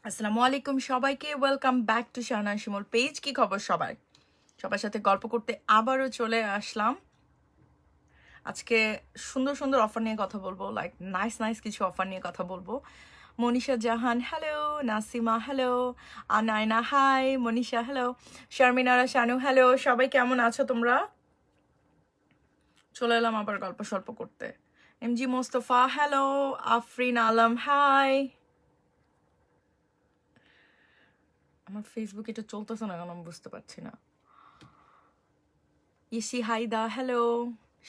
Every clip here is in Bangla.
আসসালামু আলাইকুম সবাইকে, welcome back to Shahnaz Shimul page. কি খবর সবার? সবার সাথে গল্প করতে আবারও চলে আসলাম। আজকে সুন্দর সুন্দর অফার নিয়ে কথা বলবো, লাইক নাইস নাইস কিছু অফার নিয়ে কথা বলবো। Manisha Jahan hello, Nasima hello, Anayna hi, Manisha hello, Sharminara Shanu hello. সবাই কেমন আছো তোমরা? চলে এলাম আবার গল্প সল্প করতে। MG Mostafa hello, Afrin Alam hi. আমার ফেসবুক এটা চলতেছে না কেন আমি বুঝতে পারছি না। Isi Haida hello,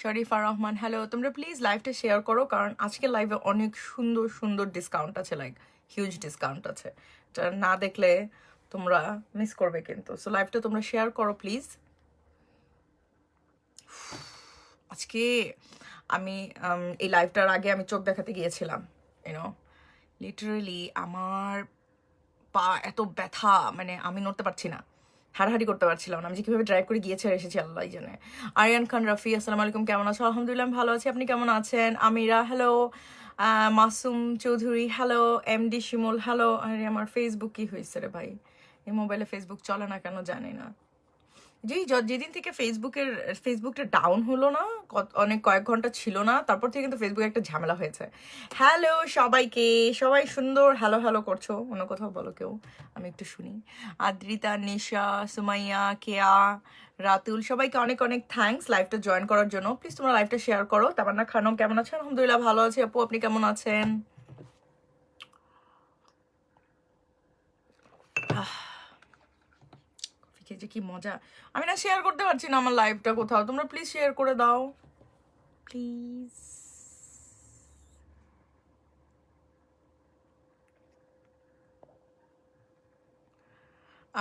Sharifa Rahman hello. তোমরা প্লিজ লাইভটা শেয়ার করো, কারণ আজকে লাইভে অনেক সুন্দর সুন্দর ডিসকাউন্ট আছে, লাইক হিউজ ডিসকাউন্ট আছে। এটা না দেখলে তোমরা মিস করবে কিন্তু। সো লাইভটা তোমরা শেয়ার করো প্লিজ। আজকে আমি এই লাইভটার আগে আমি চোখ দেখাতে গিয়েছিলাম, ইউনো লিটারালি আমার পা এত ব্যথা, মানে আমি নড়তে পারছি না, হাঁটাহাঁটি করতে পারছিলাম না। আমি যে কীভাবে ড্রাইভ করে গিয়েছে আর এসেছি আল্লাহ জানে। আরিয়ান খান রাফি আসসালামু আলাইকুম, কেমন আছো? আলহামদুলিল্লাহ ভালো আছি, আপনি কেমন আছেন? Amira hello, Masum Chowdhury hello, MD Shimul hello. আরে আমার ফেসবুক কি হয়েছে রে ভাই, এই মোবাইলে ফেসবুক চলে না কেন জানি না। যেদিন থেকে ফেসবুকটা ডাউন হলো না, অনেক কয়েক ঘন্টা ছিল না, তারপর থেকে কিন্তু ফেসবুকে একটা ঝামেলা হয়েছে। হ্যালো সবাইকে, সবাই সুন্দর হ্যালো হ্যালো করছো, অন্য কোথাও বলো কেউ, আমি একটু শুনি। আদ্রিতা, নিশা, সুমাইয়া, কেয়া, রাতুল, সবাইকে অনেক অনেক থ্যাঙ্কস লাইভটা জয়েন করার জন্য। প্লিজ তোমরা লাইভটা শেয়ার করো। তামান্না খানম কেমন আছেন? আলহামদুলিল্লাহ ভালো আছি আপু, আপনি কেমন আছেন? যে কি মজা, আমি না শেয়ার করতে পারছি না আমার লাইভটা কোথাও। তোমরা প্লিজ শেয়ার করে দাও প্লিজ।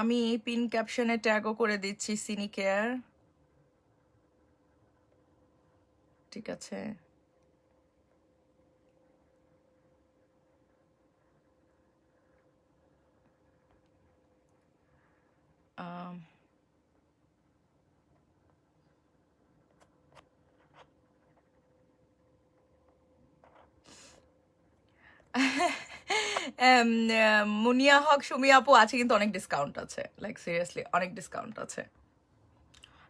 আমি পিন ক্যাপশনে ট্যাগও করে দিচ্ছি সিনিকেয়ার, ঠিক আছে? আম, মুনিয়া হক, সুমি আপু আছে কিন্তু অনেক ডিসকাউন্ট আছে, লাইক সিরিয়াসলি অনেক ডিসকাউন্ট আছে।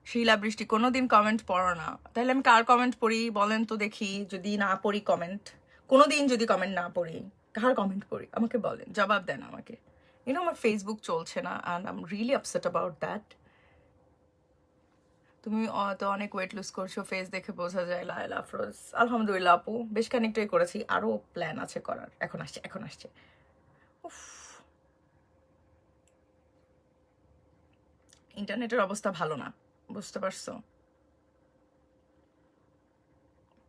শিলা বৃষ্টি, কোনোদিন কমেন্ট পড়ো না? তাহলে আমি কার কমেন্ট পড়ি বলেন তো দেখি? যদি না পড়ি কমেন্ট, কোনোদিন যদি কমেন্ট না পড়ি, কার কমেন্ট পড়ি আমাকে বলেন, জবাব দেন আমাকে। আমার ফেসবুক চলছে না and I am really upset about that. তুমি তো অনেক ওয়েট লুজ করছো, ফেস দেখে বোঝা যায়। লায়লা আফরোজ, আলহামদুলিল্লাহ আপু, বেশ খানিকটাই করেছি, আরও প্ল্যান আছে করার। এখন আসছে এখন আসছে। উফ, ইন্টারনেটের অবস্থা ভালো না, বুঝতে পারছো?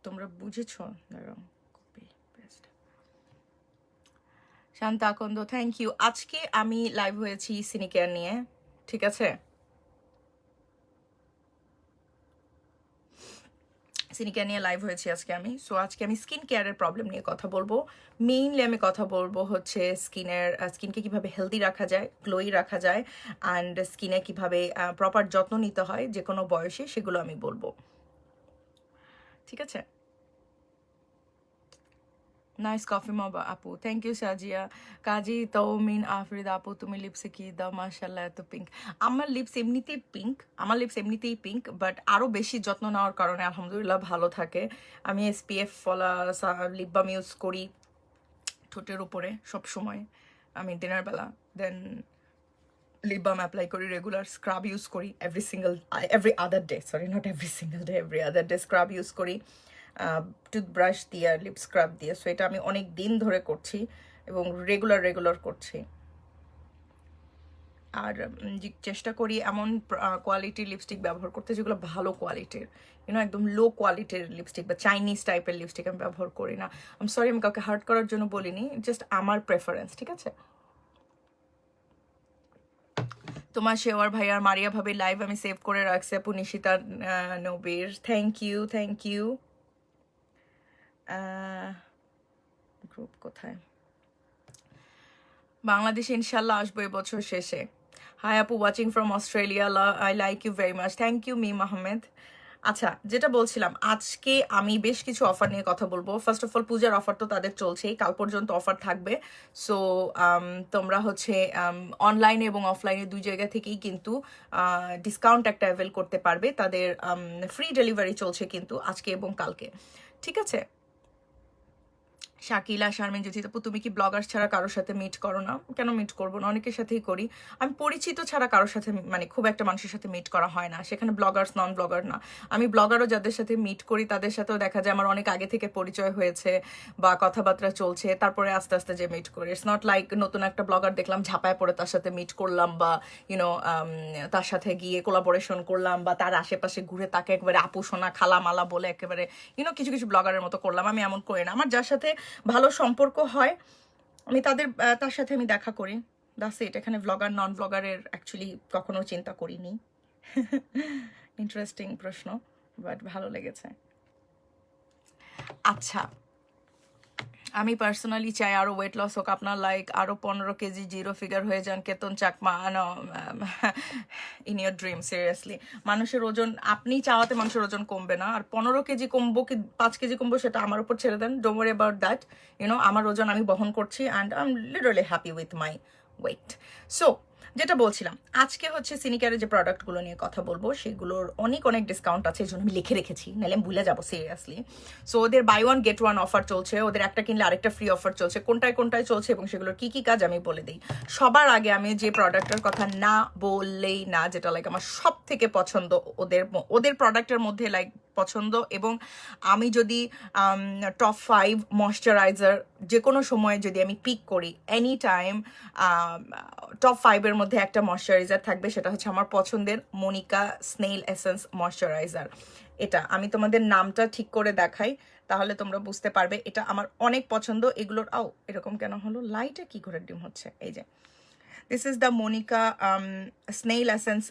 তোমরা বুঝেছো? দাঁড়াও, copy paste. Shanta Akand, thank you. আজকে আমি লাইভ হয়েছি সিনিকেয়ার নিয়ে, ঠিক আছে? সিনিকেয়ার নিয়ে লাইভ হয়েছি আজকে আমি। সো আজকে আমি স্কিন কেয়ারের প্রবলেম নিয়ে কথা বলবো। মেইনলি আমি কথা বলবো হচ্ছে স্কিনকে কিভাবে হেলদি রাখা যায়, গ্লোই রাখা যায়, অ্যান্ড স্কিনে কিভাবে প্রপার যত্ন নিতে হয় যে কোনো বয়সে, সেগুলো আমি বলবো, ঠিক আছে? নাইস কফি মাবা আপু, থ্যাংক ইউ সাজিয়া। কাজী তৌমিন আফরিদ আপু, তুমি লিপসে কি দাও মাশাল্লাহ, এত পিঙ্ক। আমার লিপস এমনিতেই পিঙ্ক, বাট আরও বেশি যত্ন নেওয়ার কারণে আলহামদুলিল্লাহ ভালো থাকে। আমি এসপিএফ ফলা লিপ বাম ইউজ করি ঠোঁটের উপরে সব সময়, আমি দিনের বেলা। দেন লিপ বাম অ্যাপ্লাই করি, রেগুলার স্ক্রাব ইউজ করি every other day, sorry not every single day, every other day scrub use করি, টুথব্রাশ দিয়ে, লিপ স্ক্রাব দিয়ে। সো এটা আমি অনেক দিন ধরে করছি এবং রেগুলার করছি। আর চেষ্টা করি এমন কোয়ালিটির লিপস্টিক ব্যবহার করতে যেগুলো ভালো কোয়ালিটির, একদম লো কোয়ালিটির লিপস্টিক বা চাইনিজ টাইপের লিপস্টিক আমি ব্যবহার করি না। আমি সরি, আমি কাউকে হার্ট করার জন্য বলিনি, জাস্ট আমার প্রেফারেন্স, ঠিক আছে? তোমার শেওয়ার ভাইয়ার মারিয়া ভাবে লাইভ আমি সেভ করে রাখছি আপু। Nishita Nabir, thank you thank you. Group কোথায়? বাংলাদেশে ইনশাল্লাহ আসবো এবছর শেষে। হাই আপু, watching from Australia, I like you very much, thank you Mim Ahmed. আচ্ছা, যেটা বলছিলাম, আজকে আমি বেশ কিছু অফার নিয়ে কথা বলবো। ফার্স্ট অফ অল, পূজার অফার তো তাদের চলছেই, কাল পর্যন্ত অফার থাকবে। সো তোমরা হচ্ছে অনলাইনে এবং অফলাইনে দুই জায়গা থেকেই কিন্তু ডিসকাউন্ট একটা অ্যাভেল করতে পারবে। তাদের ফ্রি ডেলিভারি চলছে কিন্তু আজকে এবং কালকে, ঠিক আছে? শাকিলা, শারমিন, জ্যোতি আপু, তুমি কি ব্লগার ছাড়া কারোর সাথে মিট করো না? কেন মিট করবো না, অনেকের সাথেই করি। আমি পরিচিত ছাড়া কারোর সাথে, মানে খুব একটা মানুষের সাথে মিট করা হয় না, সেখানে ব্লগার্স নন ব্লগার না। আমি ব্লগারও যাদের সাথে মিট করি তাদের সাথেও দেখা যায় আমার অনেক আগে থেকে পরিচয় হয়েছে বা কথাবার্তা চলছে, তারপরে আস্তে আস্তে যে মিট করি। ইটস নট লাইক নতুন একটা ব্লগার দেখলাম ঝাঁপায় পড়ে তার সাথে মিট করলাম বা ইউনো তার সাথে গিয়ে কোলাবোরেশন করলাম বা তার আশেপাশে ঘুরে তাকে একবারে আপু সোনা খালা মালা বলে একেবারে কিছু কিছু ব্লগারের মতো করলাম। আমি এমন করি না। আমার যার সাথে ভালো সম্পর্ক হয় আমি তার সাথে আমি দেখা করি, দ্যাটস ইট। এখানে ব্লগার নন ব্লগারের অ্যাকচুয়ালি কখনো চিন্তা করিনি। ইন্টারেস্টিং প্রশ্ন, বাট ভালো লেগেছে। আচ্ছা, আমি পার্সোনালি চাই আরো ওয়েট লস হোক আপনার, লাইক আরো 15 কেজি জিরো ফিগার হয়ে যান Ketan Chakma. In your dream, seriously. মানুষের ওজন আপনি চাওয়াতে মানুষের ওজন কমবে না। আর 15 কেজি কমবো কি 5 কেজি কমবো সেটা আমার উপর ছেড়ে দেন, ডোন্ট ওয়ারি অ্যাবাউট দ্যাট। আমার ওজন আমি বহন করছি and I am literally happy with my weight. So যেটা বলছিলাম, আজকে হচ্ছে সিনিকারের যে প্রোডাক্টগুলো নিয়ে কথা বলবো সেগুলোর অনেক অনেক ডিসকাউন্ট আছে, এই জন্য আমি লিখে রেখেছি, নাহলে আমি ভুলে যাবো সিরিয়াসলি। সো ওদের buy one get one offer চলছে, ওদের একটা কিনলে আরেকটা ফ্রি অফার চলছে। কোনটায় কোনটায় চলছে এবং সেগুলোর কি কি কাজ আমি বলে দিই। সবার আগে আমি যে প্রোডাক্টের কথা না বললেই না, যেটা লাইক আমার সব থেকে পছন্দ, ওদের প্রোডাক্টের মধ্যে লাইক পছন্দ, এবং আমি যদি টপ 5 ময়শ্চারাইজার যে কোনো সময় যদি আমি পিক করি, এনি টাইম টপ 5-এর মধ্যে একটা ময়শ্চারাইজার থাকবে, সেটা হচ্ছে আমার পছন্দের মনিকা স্নেইল এসেন্স ময়শ্চারাইজার। এটা আমি তোমাদের নামটা ঠিক করে দেখাই, তাহলে তোমরা বুঝতে পারবে। এটা আমার অনেক পছন্দ। এগুলোর এরকম কেন হলো, লাইটে কি করে ডিম হচ্ছে? এই যে this is the Monica snail essence,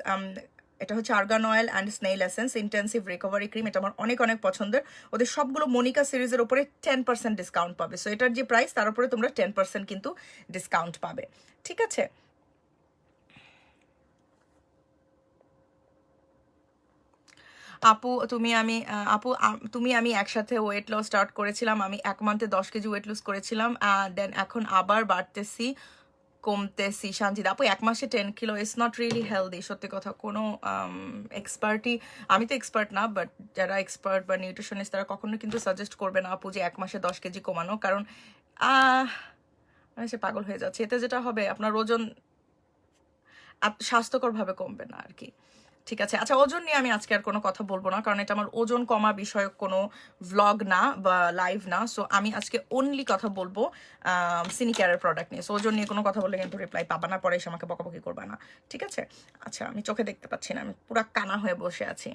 এটা হচ্ছে argan oil and snail essence intensive recovery cream. এটা আমার অনেক অনেক পছন্দের। ওদের সবগুলো মনিকা সিরিজের উপরে 10% ডিসকাউন্ট পাবে। সো এটার যে প্রাইস তার উপরে তোমরা 10% কিন্তু ডিসকাউন্ট পাবে, ঠিক আছে? আপু তুমি আমি একসাথে ওয়েট লস স্টার্ট করেছিলাম। আমি 1 মান্থে 10 কেজি ওয়েট লুজ করেছিলাম, দেন এখন আবার বাড়তেছি কমতেছি। সঞ্জিদা আপু, 1 মাসে 10 kilo is not really healthy. সত্যি কথা, কোনো এক্সপার্টই, আমি তো এক্সপার্ট না, বাট যারা এক্সপার্ট বা নিউট্রিশনিস্ট তারা কখনো কিন্তু সাজেস্ট করবে না আপু যে 1 মাসে 10 কেজি কমানো, কারণ সে পাগল হয়ে যাচ্ছে। এতে যেটা হবে আপনার ওজন স্বাস্থ্যকরভাবে কমবে না আর কি, ঠিক আছে? আচ্ছা, ওজন নিয়ে আমি আজকে আর কোনো কথা বলবো না, কারণ এটা আমার ওজন কমা বিষয়ক কোনো ভ্লগ না বা লাইভ না। সো আমি আজকে অনলি কথা বলবো সিনিকেয়ারের প্রোডাক্ট নিয়ে। সো ওজন নিয়ে কোনো কথা বললে কিন্তু রিপ্লাই পাবা না, পরে এসে আমাকে বকাবকি করবা না, ঠিক আছে? আচ্ছা, আমি চোখে দেখতে পাচ্ছি না, আমি পুরা কানা হয়ে বসে আছি।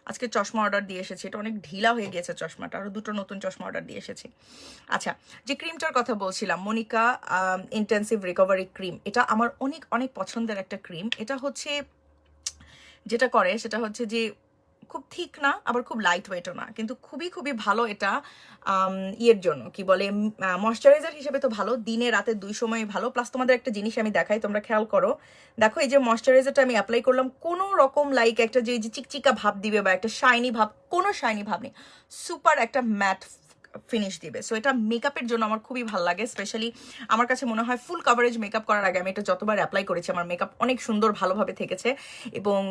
আজকে চশমা অর্ডার দিয়ে এসেছি, এটা অনেক ঢিলা হয়ে গেছে চশমাটা, আরও 2টো নতুন চশমা অর্ডার দিয়ে এসেছি। আচ্ছা, যে ক্রিমটার কথা বলছিলাম, মনিকা ইন্টেন্সিভ রিকভারি ক্রিম, এটা আমার অনেক অনেক পছন্দের একটা ক্রিম। এটা হচ্ছে যেটা করে সেটা হচ্ছে যে খুব থিক না, আবার খুব লাইট ওয়েটও না, কিন্তু খুবই খুবই ভালো। এটা ইয়ের জন্য কি বলে, ময়শ্চারাইজার হিসেবে তো ভালো, দিনে রাতে 2 সময় ভালো। প্লাস তোমাদের একটা জিনিস আমি দেখাই, তোমরা খেয়াল করো, দেখো এই যে ময়শ্চারাইজারটা আমি অ্যাপ্লাই করলাম, কোনো রকম লাইক একটা যে চিকচিকা ভাব দিবে বা একটা শাইনি ভাব, কোনো শাইনি ভাব নেই, সুপার একটা ম্যাট ফিনিশ দিবে। সো এটা মেকআপের জন্য আমার খুবই ভালো লাগে। স্পেশালি আমার কাছে মনে হয় ফুল কাভারেজ মেকআপ করার আগে আমি এটা যতবার অ্যাপ্লাই করেছি আমার মেকআপ অনেক সুন্দর ভালোভাবে থেকেছে। এবং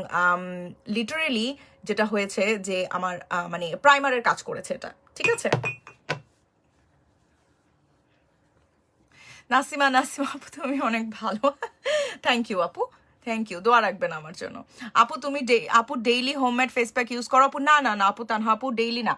লিটারেলি যেটা হয়েছে যে আমার মানে প্রাইমারের কাজ করেছে এটা, ঠিক আছে? নাসিমা আপু, তুমি অনেক ভালো। থ্যাংক ইউ আপু, থ্যাংক ইউ। দোয়া রাখবেন আমার জন্য। আপু তুমি আপু daily homemade face pack use করো? আপু না না না আপু, তানহা আপু ডেইলি না।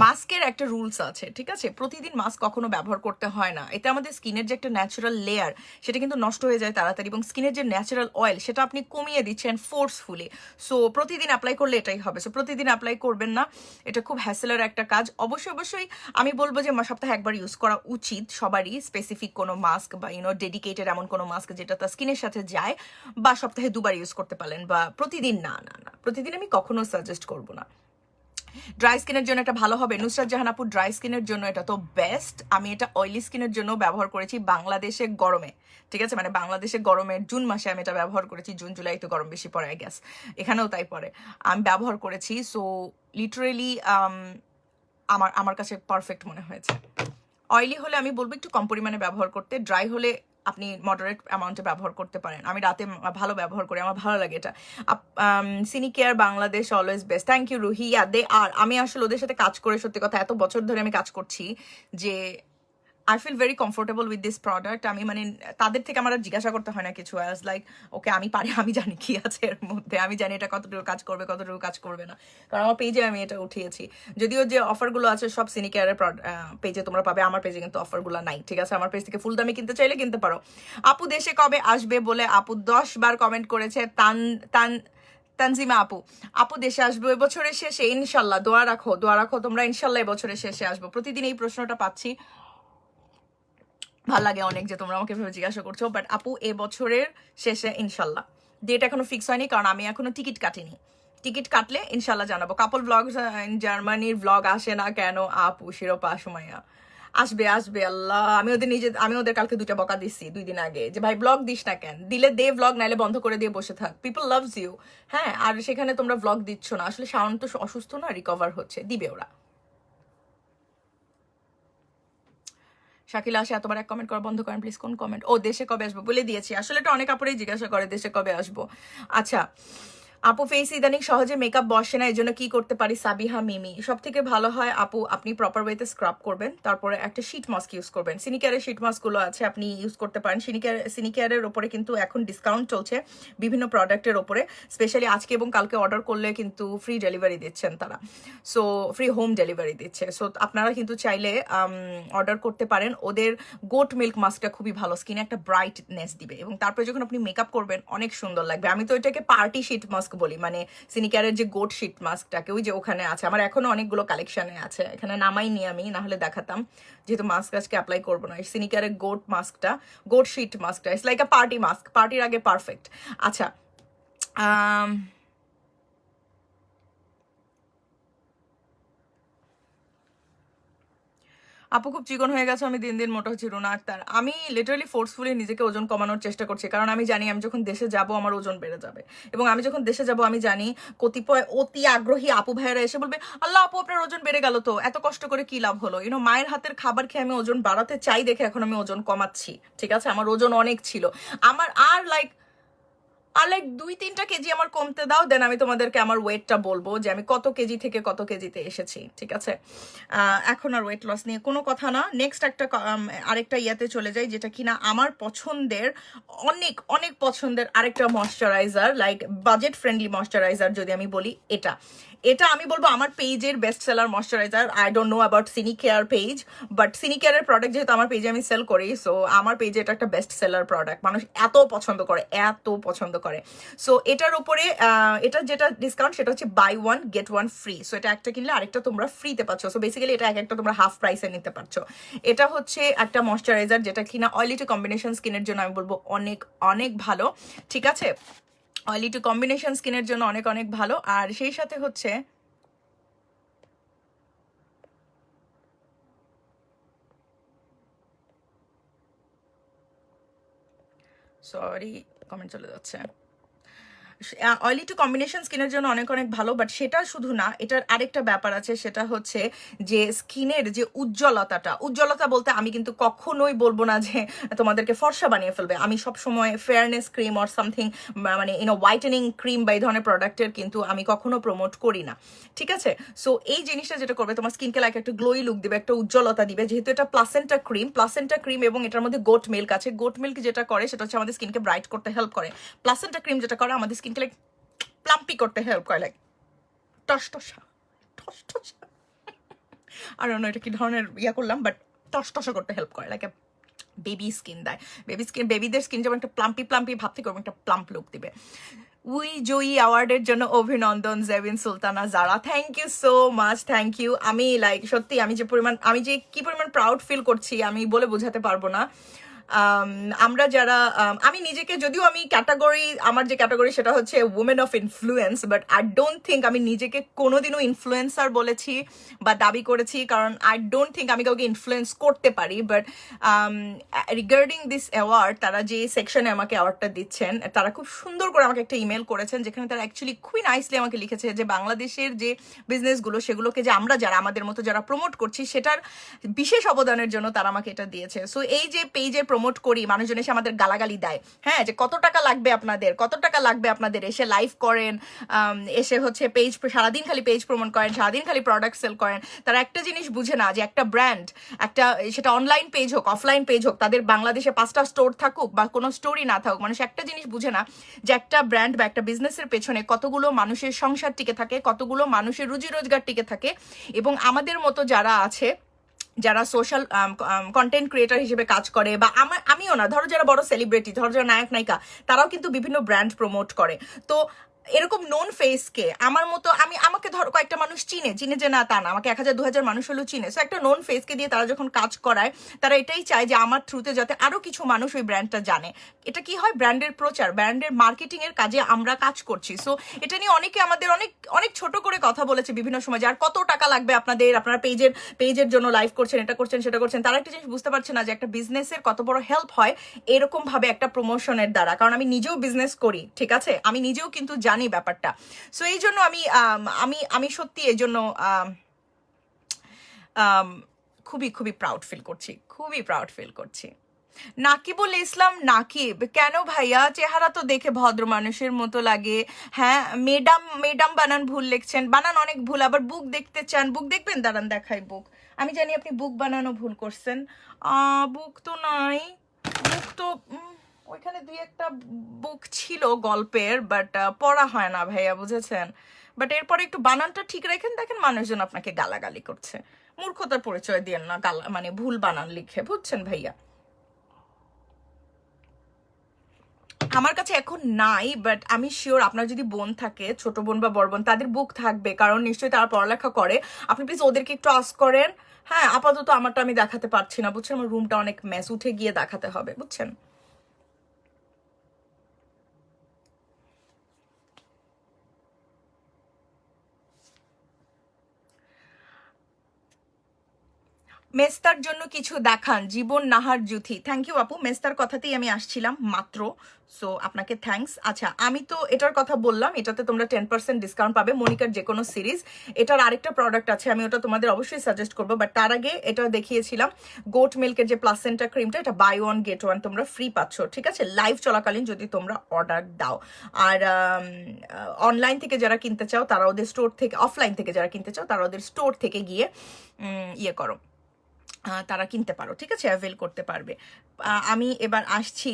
মাস্কের একটা রুলস আছে, ঠিক আছে? প্রতিদিন মাস্ক কখনো ব্যবহার করতে হয় না। এতে আমাদের স্কিনের যে একটা ন্যাচারাল লেয়ার সেটা কিন্তু নষ্ট হয়ে যায় তাড়াতাড়ি, এবং স্কিনের যে ন্যাচারাল অয়েল সেটা আপনি কমিয়ে দিচ্ছেন ফোর্সফুলি। সো প্রতিদিন অ্যাপ্লাই করলে এটাই হবে। সো প্রতিদিন অ্যাপ্লাই করবেন না, এটা খুব হ্যাসেলের একটা কাজ। অবশ্যই অবশ্যই আমি বলবো যে সপ্তাহে একবার ইউজ করা উচিত সবারই, স্পেসিফিক কোনো মাস্ক বা ডেডিকেটেড এমন কোনো মাস্ক যেটা তার স্কিনের সাথে যায়, বা সপ্তাহে 2বার ইউজ করতে পারেন, বা প্রতিদিন না না না, প্রতিদিন আমি কখনো সাজেস্ট করবো না। ড্রাই স্কিনের জন্য এটা ভালো হবে। নুসরাত জাহান আপু, ড্রাই স্কিনের জন্য এটা তো বেস্ট। আমি এটা অয়েলি স্কিনের জন্য ব্যবহার করেছি বাংলাদেশে গরমে, ঠিক আছে, মানে বাংলাদেশে গরমের জুন মাসে আমি এটা ব্যবহার করেছি। জুন জুলাই তো গরম বেশি পড়ে আই গেস, এখানেও তাই পড়ে। আমি ব্যবহার করেছি, সো লিটারেলি আমার আমার কাছে পারফেক্ট মনে হয়েছে। অয়েলি হলে আমি বলবো একটু কম পরিমাণে ব্যবহার করতে, ড্রাই হলে আপনি মডারেট অ্যামাউন্টে ব্যবহার করতে পারেন। আমি রাতে ভালো ব্যবহার করি, আমার ভালো লাগে এটা। Sini care Bangladesh always best, thank you Ruhi. দে আর আমি আসলে ওদের সাথে কাজ করে সত্যি কথা এত বছর ধরে আমি কাজ করছি যে I feel very comfortable with this product. আমি মানে তাদের থেকে আমার আর জিজ্ঞাসা করতে হয় না কিছু, অ্যাজ লাইক ওকে আমি পারি, আমি জানি কি আছে এর মধ্যে, আমি জানি এটা কতটুকু কাজ করবে কতটুকু কাজ করবে না, কারণ আমার পেজে আমি এটা উঠিয়েছি। যদিও যে অফারগুলো আছে সব সিনি কেয়ারের পেজে তোমরা পাবে, আমার পেজে কিন্তু অফারগুলো নাই, ঠিক আছে। আমার পেজ থেকে ফুল দামে কিনতে চাইলে কিনতে পারো। আপু দেশে কবে আসবে বলে আপু 10 বার কমেন্ট করেছে। তানজিমা আপু, আপু দেশে আসবো এবছরের শেষে ইনশাল্লাহ, দোয়া রাখো তোমরা, ইনশাল্লাহ এবছরের শেষে আসবো। প্রতিদিন এই প্রশ্নটা পাচ্ছি, ভাল লাগে অনেক যে তোমরা আমাকে ভেবে জিজ্ঞাসা করছো, বাট আপু এবছরের শেষে ইনশাল্লাহ। ডেট এখনো ফিক্স হয়নি কারণ আমি এখনো টিকিট কাটিনি, টিকিট কাটলে ইনশাল্লাহ জানাবো। কাপল ব্লগ ইন জার্মানির ব্লগ আসে না কেন আপু? শিরোপা সুমাইয়া, আসবে আল্লাহ। আমি ওদের কালকে 2টা বকা দিচ্ছি 2 দিন আগে যে ভাই ব্লগ দিস না কেন, দিলে দে ব্লগ, নাইলে বন্ধ করে দিয়ে বসে থাক, পিপল লাভস ইউ। হ্যাঁ, আর সেখানে তোমরা ব্লগ দিচ্ছ না, আসলে শাওন তো অসুস্থ না, রিকভার হচ্ছে, দিবে ওরা। শাকিলা আসে এতবার এক কমেন্ট করা বন্ধ করেন প্লিজ। কোন কমেন্ট? ও দেশে কবে আসবো বলে দিয়েছি। আসলে এটা অনেক আপুরেই জিজ্ঞাসা করে দেশে কবে আসবো। আচ্ছা আপু, ফেস ইদানিং সহজে মেকআপ বসে না, এই জন্য কি করতে পারি? সাবিহা মিমি, সব থেকে ভালো হয় আপু আপনি প্রপার ওয়েতে স্ক্রাব করবেন, তারপরে একটা শীট মাস্ক ইউজ করবেন। সিনিকেয়ারের শীট মাস্কগুলো আছে, আপনি ইউজ করতে পারেন। সিনিকেয়ারের ওপরে কিন্তু এখন ডিসকাউন্ট চলছে বিভিন্ন প্রোডাক্টের ওপরে, স্পেশালি আজকে এবং কালকে অর্ডার করলে কিন্তু ফ্রি ডেলিভারি দিচ্ছেন তারা, সো ফ্রি হোম ডেলিভারি দিচ্ছে। সো আপনারা কিন্তু চাইলে অর্ডার করতে পারেন। ওদের গোট মিল্ক মাস্কটা খুবই ভালো, স্কিনে একটা ব্রাইটনেস দিবে, এবং তারপরে যখন আপনি মেকআপ করবেন অনেক সুন্দর লাগবে। আমি তো এটাকে পার্টি শীট মাস্ক বলি, মানে সিনিকেয়ারের যে গোট শীট মাস্কটাকে, ওই যে ওখানে আছে আমার এখনো অনেকগুলো কালেকশনে আছে, এখানে নামাইনি আমি, না হলে দেখাতাম, যেহেতু মাস্ক আজকে অ্যাপ্লাই করবো না। সিনিকেয়ারের গোট শীট মাস্কটা it's like a party mask, পার্টির আগে পারফেক্ট। আচ্ছা আপু খুব চিকন হয়ে গেছে, আমি দিন দিন মোটা হচ্ছি। রুনা আক্তার, আমি লিটারালি ফোর্সফুলি নিজেকে ওজন কমানোর চেষ্টা করছি, কারণ আমি জানি আমি যখন দেশে যাব আমার ওজন বেড়ে যাবে, এবং আমি যখন দেশে যাব আমি জানি কতিপয় অতি আগ্রহী আপু ভাইয়েরা এসে বলবে আল্লাহ আপু আপনার ওজন বেড়ে গেল, তো এত কষ্ট করে কি লাভ হলো? মায়ের হাতের খাবার খেয়ে আমি ওজন বাড়াতে চাই দেখে এখন আমি ওজন কমাচ্ছি, ঠিক আছে। আমার ওজন অনেক ছিল, আমার আর লাইক 2-3টা কেজি আমার কমতে দাও, দেন আমি তোমাদেরকে আমার ওয়েটটা বলবো যে আমি কত কেজি থেকে কত কেজিতে এসেছি, ঠিক আছে। এখন আর ওয়েট লস নিয়ে কোনো কথা না। নেক্সট আরেকটা ইয়াতে চলে যাই, যেটা কিনা আমার পছন্দের, অনেক অনেক পছন্দের আরেকটা moisturiser, like budget friendly moisturiser যদি আমি বলি, এটা আমি বলবো আমার পেজের best seller moisturiser. I don't know about Sini care page, but Sini কেয়ারের প্রোডাক্ট যেহেতু আমার পেজে আমি সেল করি, সো আমার পেজে এটা একটা বেস্ট সেলার প্রোডাক্ট, মানুষ এত পছন্দ করে। সো এটার উপরে এটা যেটা ডিসকাউন্ট সেটা হচ্ছে বাই 1 get 1 ফ্রি। সো এটা একটা কিনলে আরেকটা তোমরা ফ্রিতে পাচ্ছ, সো বেসিক্যালি এটা একটা তোমরা হাফ প্রাইসে নিতে পারছো। এটা হচ্ছে একটা ময়শ্চারাইজার যেটা কিনা অয়েলি টু কম্বিনেশন স্কিনের জন্য আমি বলবো অনেক অনেক ভালো, ঠিক আছে। অয়েলি টু কম্বিনেশন স্কিনের জন্য অনেক অনেক ভালো। আর সেই সাথে হচ্ছে সরি কমেন্ট চলে যাচ্ছে। অয়েলি টু কম্বিনেশন স্কিনের জন্য অনেক অনেক ভালো, বাট সেটা শুধু না, এটার আরেকটা ব্যাপার আছে, সেটা হচ্ছে যে স্কিনের যে উজ্জ্বলতা বলতে আমি কিন্তু কখনোই বলবো না যে তোমাদেরকে ফর্সা বানিয়ে ফেলবে। আমি সবসময় ফেয়ারনেস ক্রিম অর সামথিং, মানে হোয়াইটেনিং ক্রিম বা এই ধরনের প্রোডাক্টের কিন্তু আমি কখনো প্রমোট করি না, ঠিক আছে। সো এই জিনিসটা যেটা করবে তোমার স্কিনকে লাইক একটা গ্লোই লুক দিবে, একটা উজ্জ্বলতা দিবে, যেহেতু এটা প্লাসেন্টা ক্রিম এবং এটার মধ্যে গোট মিল্ক আছে। গোট মিল্ক যেটা করে সেটা হচ্ছে আমাদের স্কিনকে ব্রাইট করতে হেল্প করে, প্লাসেন্টা ক্রিম যেটা করে আমাদের স্কিনকে লাইক প্লাম্পি করতে হেল্প করে, লাইক টসটসা। আর অন্য এটা কি ধরনের করলাম, বাট টসটসা করতে হেল্প করে, লাইক বেবি স্কিন দেয়। বেবিদের স্কিন যেমন একটা প্লাম্পি ভাব থেকে একটা প্লাম্প লুক দিবে। উই জয়ী অ্যাওয়ার্ডের জন্য অভিনন্দন Jebin Sultana Zara, thank you so much, thank you. আমি লাইক সত্যি আমি যে কি পরিমাণ প্রাউড ফিল করছি আমি বলে বোঝাতে পারবো না। আমরা যারা আমি নিজেকে যদিও আমি ক্যাটাগরি আমার যে ক্যাটাগরি সেটা হচ্ছে women of influence, but I don't think আমি নিজেকে কোনোদিনও ইনফ্লুয়েন্সার বলেছি বা দাবি করেছি, কারণ আই ডোন্ট থিঙ্ক আমি কাউকে ইনফ্লুয়েন্স করতে পারি। বাট রিগার্ডিং দিস অ্যাওয়ার্ড, তারা যে সেকশনে আমাকে অ্যাওয়ার্ডটা দিচ্ছেন, তারা খুব সুন্দর করে আমাকে একটা ইমেল করেছেন, যেখানে তারা অ্যাকচুয়ালি খুবই নাইসলি আমাকে লিখেছে যে বাংলাদেশের যে বিজনেসগুলো সেগুলোকে যে আমরা যারা আমাদের মতো যারা প্রমোট করছি সেটার বিশেষ অবদানের জন্য তারা আমাকে এটা দিয়েছে। সো এই যে পেজে প্রমোট করি, মানুষজন এসে আমাদের গালাগালি দেয়, হ্যাঁ, যে কত টাকা লাগবে আপনাদের, কত টাকা লাগবে আপনাদের, এসে লাইভ করেন, এসে হচ্ছে পেজ সারাদিন খালি পেজ প্রমোট করেন, সারাদিন খালি প্রোডাক্ট সেল করেন। তারা একটা জিনিস বুঝে না যে একটা ব্র্যান্ড, একটা সেটা অনলাইন পেজ হোক অফলাইন পেজ হোক, তাদের বাংলাদেশে 5টা স্টোর থাকুক বা কোনো স্টোরই না থাকুক, মানুষ একটা জিনিস বুঝে না যে একটা ব্র্যান্ড বা একটা বিজনেসের পেছনে কতগুলো মানুষের সংসার টিকে থাকে, কতগুলো মানুষের রুজি রোজগার টিকে থাকে। এবং আমাদের মতো যারা আছে, যারা সোশ্যাল কন্টেন্ট ক্রিয়েটার হিসেবে কাজ করে, বা আমিও না, ধরো যারা বড় সেলিব্রিটি, ধরো যারা নায়ক নায়িকা, তারাও কিন্তু বিভিন্ন ব্র্যান্ড প্রমোট করে। তো এরকম নোন ফেসকে আমার মতো আমাকে ধরো কয়েকটা মানুষ চিনে যে না তা না, আমাকে 1000-2000 মানুষ হলেও চিনে। সো একটা নোন ফেসকে দিয়ে তারা যখন কাজ করায়, তারা এটাই চায় যে আমার থ্রুতে যাতে আরো কিছু মানুষ ওই ব্র্যান্ডটা জানে। এটা কি হয়, ব্র্যান্ডের প্রচার, ব্র্যান্ডের মার্কেটিং এর কাজে আমরা কাজ করছি। সো এটা নিয়ে অনেকে আমাদের অনেক অনেক ছোট করে কথা বলেছে বিভিন্ন সময়, যে আর কত টাকা লাগবে আপনাদের, আপনারা পেজের জন্য লাইভ করছেন, এটা করছেন সেটা করছেন। তারা একটা জিনিস বুঝতে পারছে না যে একটা বিজনেসের কত বড় হেল্প হয় এরকম ভাবে একটা প্রমোশনের দ্বারা। কারণ আমি নিজেও বিজনেস করি, ঠিক আছে, আমি নিজেও কিন্তু জানি ব্যাপারটা। সো এই জন্য আমি সত্যি এই জন্য খুবই খুবই প্রাউড ফিল করছি, খুবই প্রাউড ফিল করছি। নাকিবুল ইসলাম নাকিব, কেন ভাইয়া, চেহারা তো দেখে ভদ্র মানুষের মতো লাগে। হ্যাঁ, মেডাম মেডাম বানান ভুল লিখছেন, বানান অনেক ভুল। আবার বুক দেখতে চান, বুক দেখবেন, দাঁড়ান দেখাই বুক। আমি জানি আপনি বুক বানানো ভুল করছেন। বুক তো নাই, বুক তো ওইখানে 2-1টা বুক ছিল গল্পের, বাট পড়া হয় না ভাইয়া, বুঝেছেন। বাট এরপরে একটু বানানটা ঠিক রাখেন, দেখেন মানুষজন আপনাকে গালাগালি করছে। মূর্খতার পরিচয় দিয়েন না মানে ভুল বানান লিখে, বুঝছেন ভাইয়া। আমার কাছে এখন নাই, বাট আমি শিওর আপনার যদি বোন থাকে, ছোট বোন বা বড় বোন, তাদের বুক থাকবে, কারণ নিশ্চয়ই তারা পড়ালেখা করে। আপনি প্লিজ ওদেরকে একটু আস্ক করেন। হ্যাঁ, আপাতত আমারটা আমি দেখাতে পারছি না, বুঝছেন, আমার রুমটা অনেক মেস, উঠে গিয়ে দেখাতে হবে, বুঝছেন। মেস্তার জন্য কিছু দেখান, জীবন নাহার জুথি। থ্যাংক ইউ আপু, মেস্তার কথাতেই আমি আসছিলাম মাত্র। সো আপনাকে থ্যাঙ্কস। আচ্ছা, আমি তো এটার কথা বললাম, এটাতে তোমরা 10% ডিসকাউন্ট পাবে, মনিকার যে কোনো সিরিজ। এটার আরেকটা প্রোডাক্ট আছে, আমি ওটা তোমাদের অবশ্যই সাজেস্ট করবো, বাট তার আগে এটা দেখিয়েছিলাম গোট মিল্কের যে প্লাসেন্টা ক্রিমটা, এটা বাই ওয়ান গেট ওয়ান তোমরা ফ্রি পাচ্ছ, ঠিক আছে, লাইভ চলাকালীন যদি তোমরা অর্ডার দাও। আর অনলাইন থেকে যারা কিনতে চাও তারা ওদের স্টোর থেকে, অফলাইন থেকে যারা কিনতে চাও তারা ওদের স্টোর থেকে গিয়ে ইয়ে করো, তারা কিনতে পারো, ঠিক আছে, অ্যাভেল করতে পারবে। আমি এবার আসছি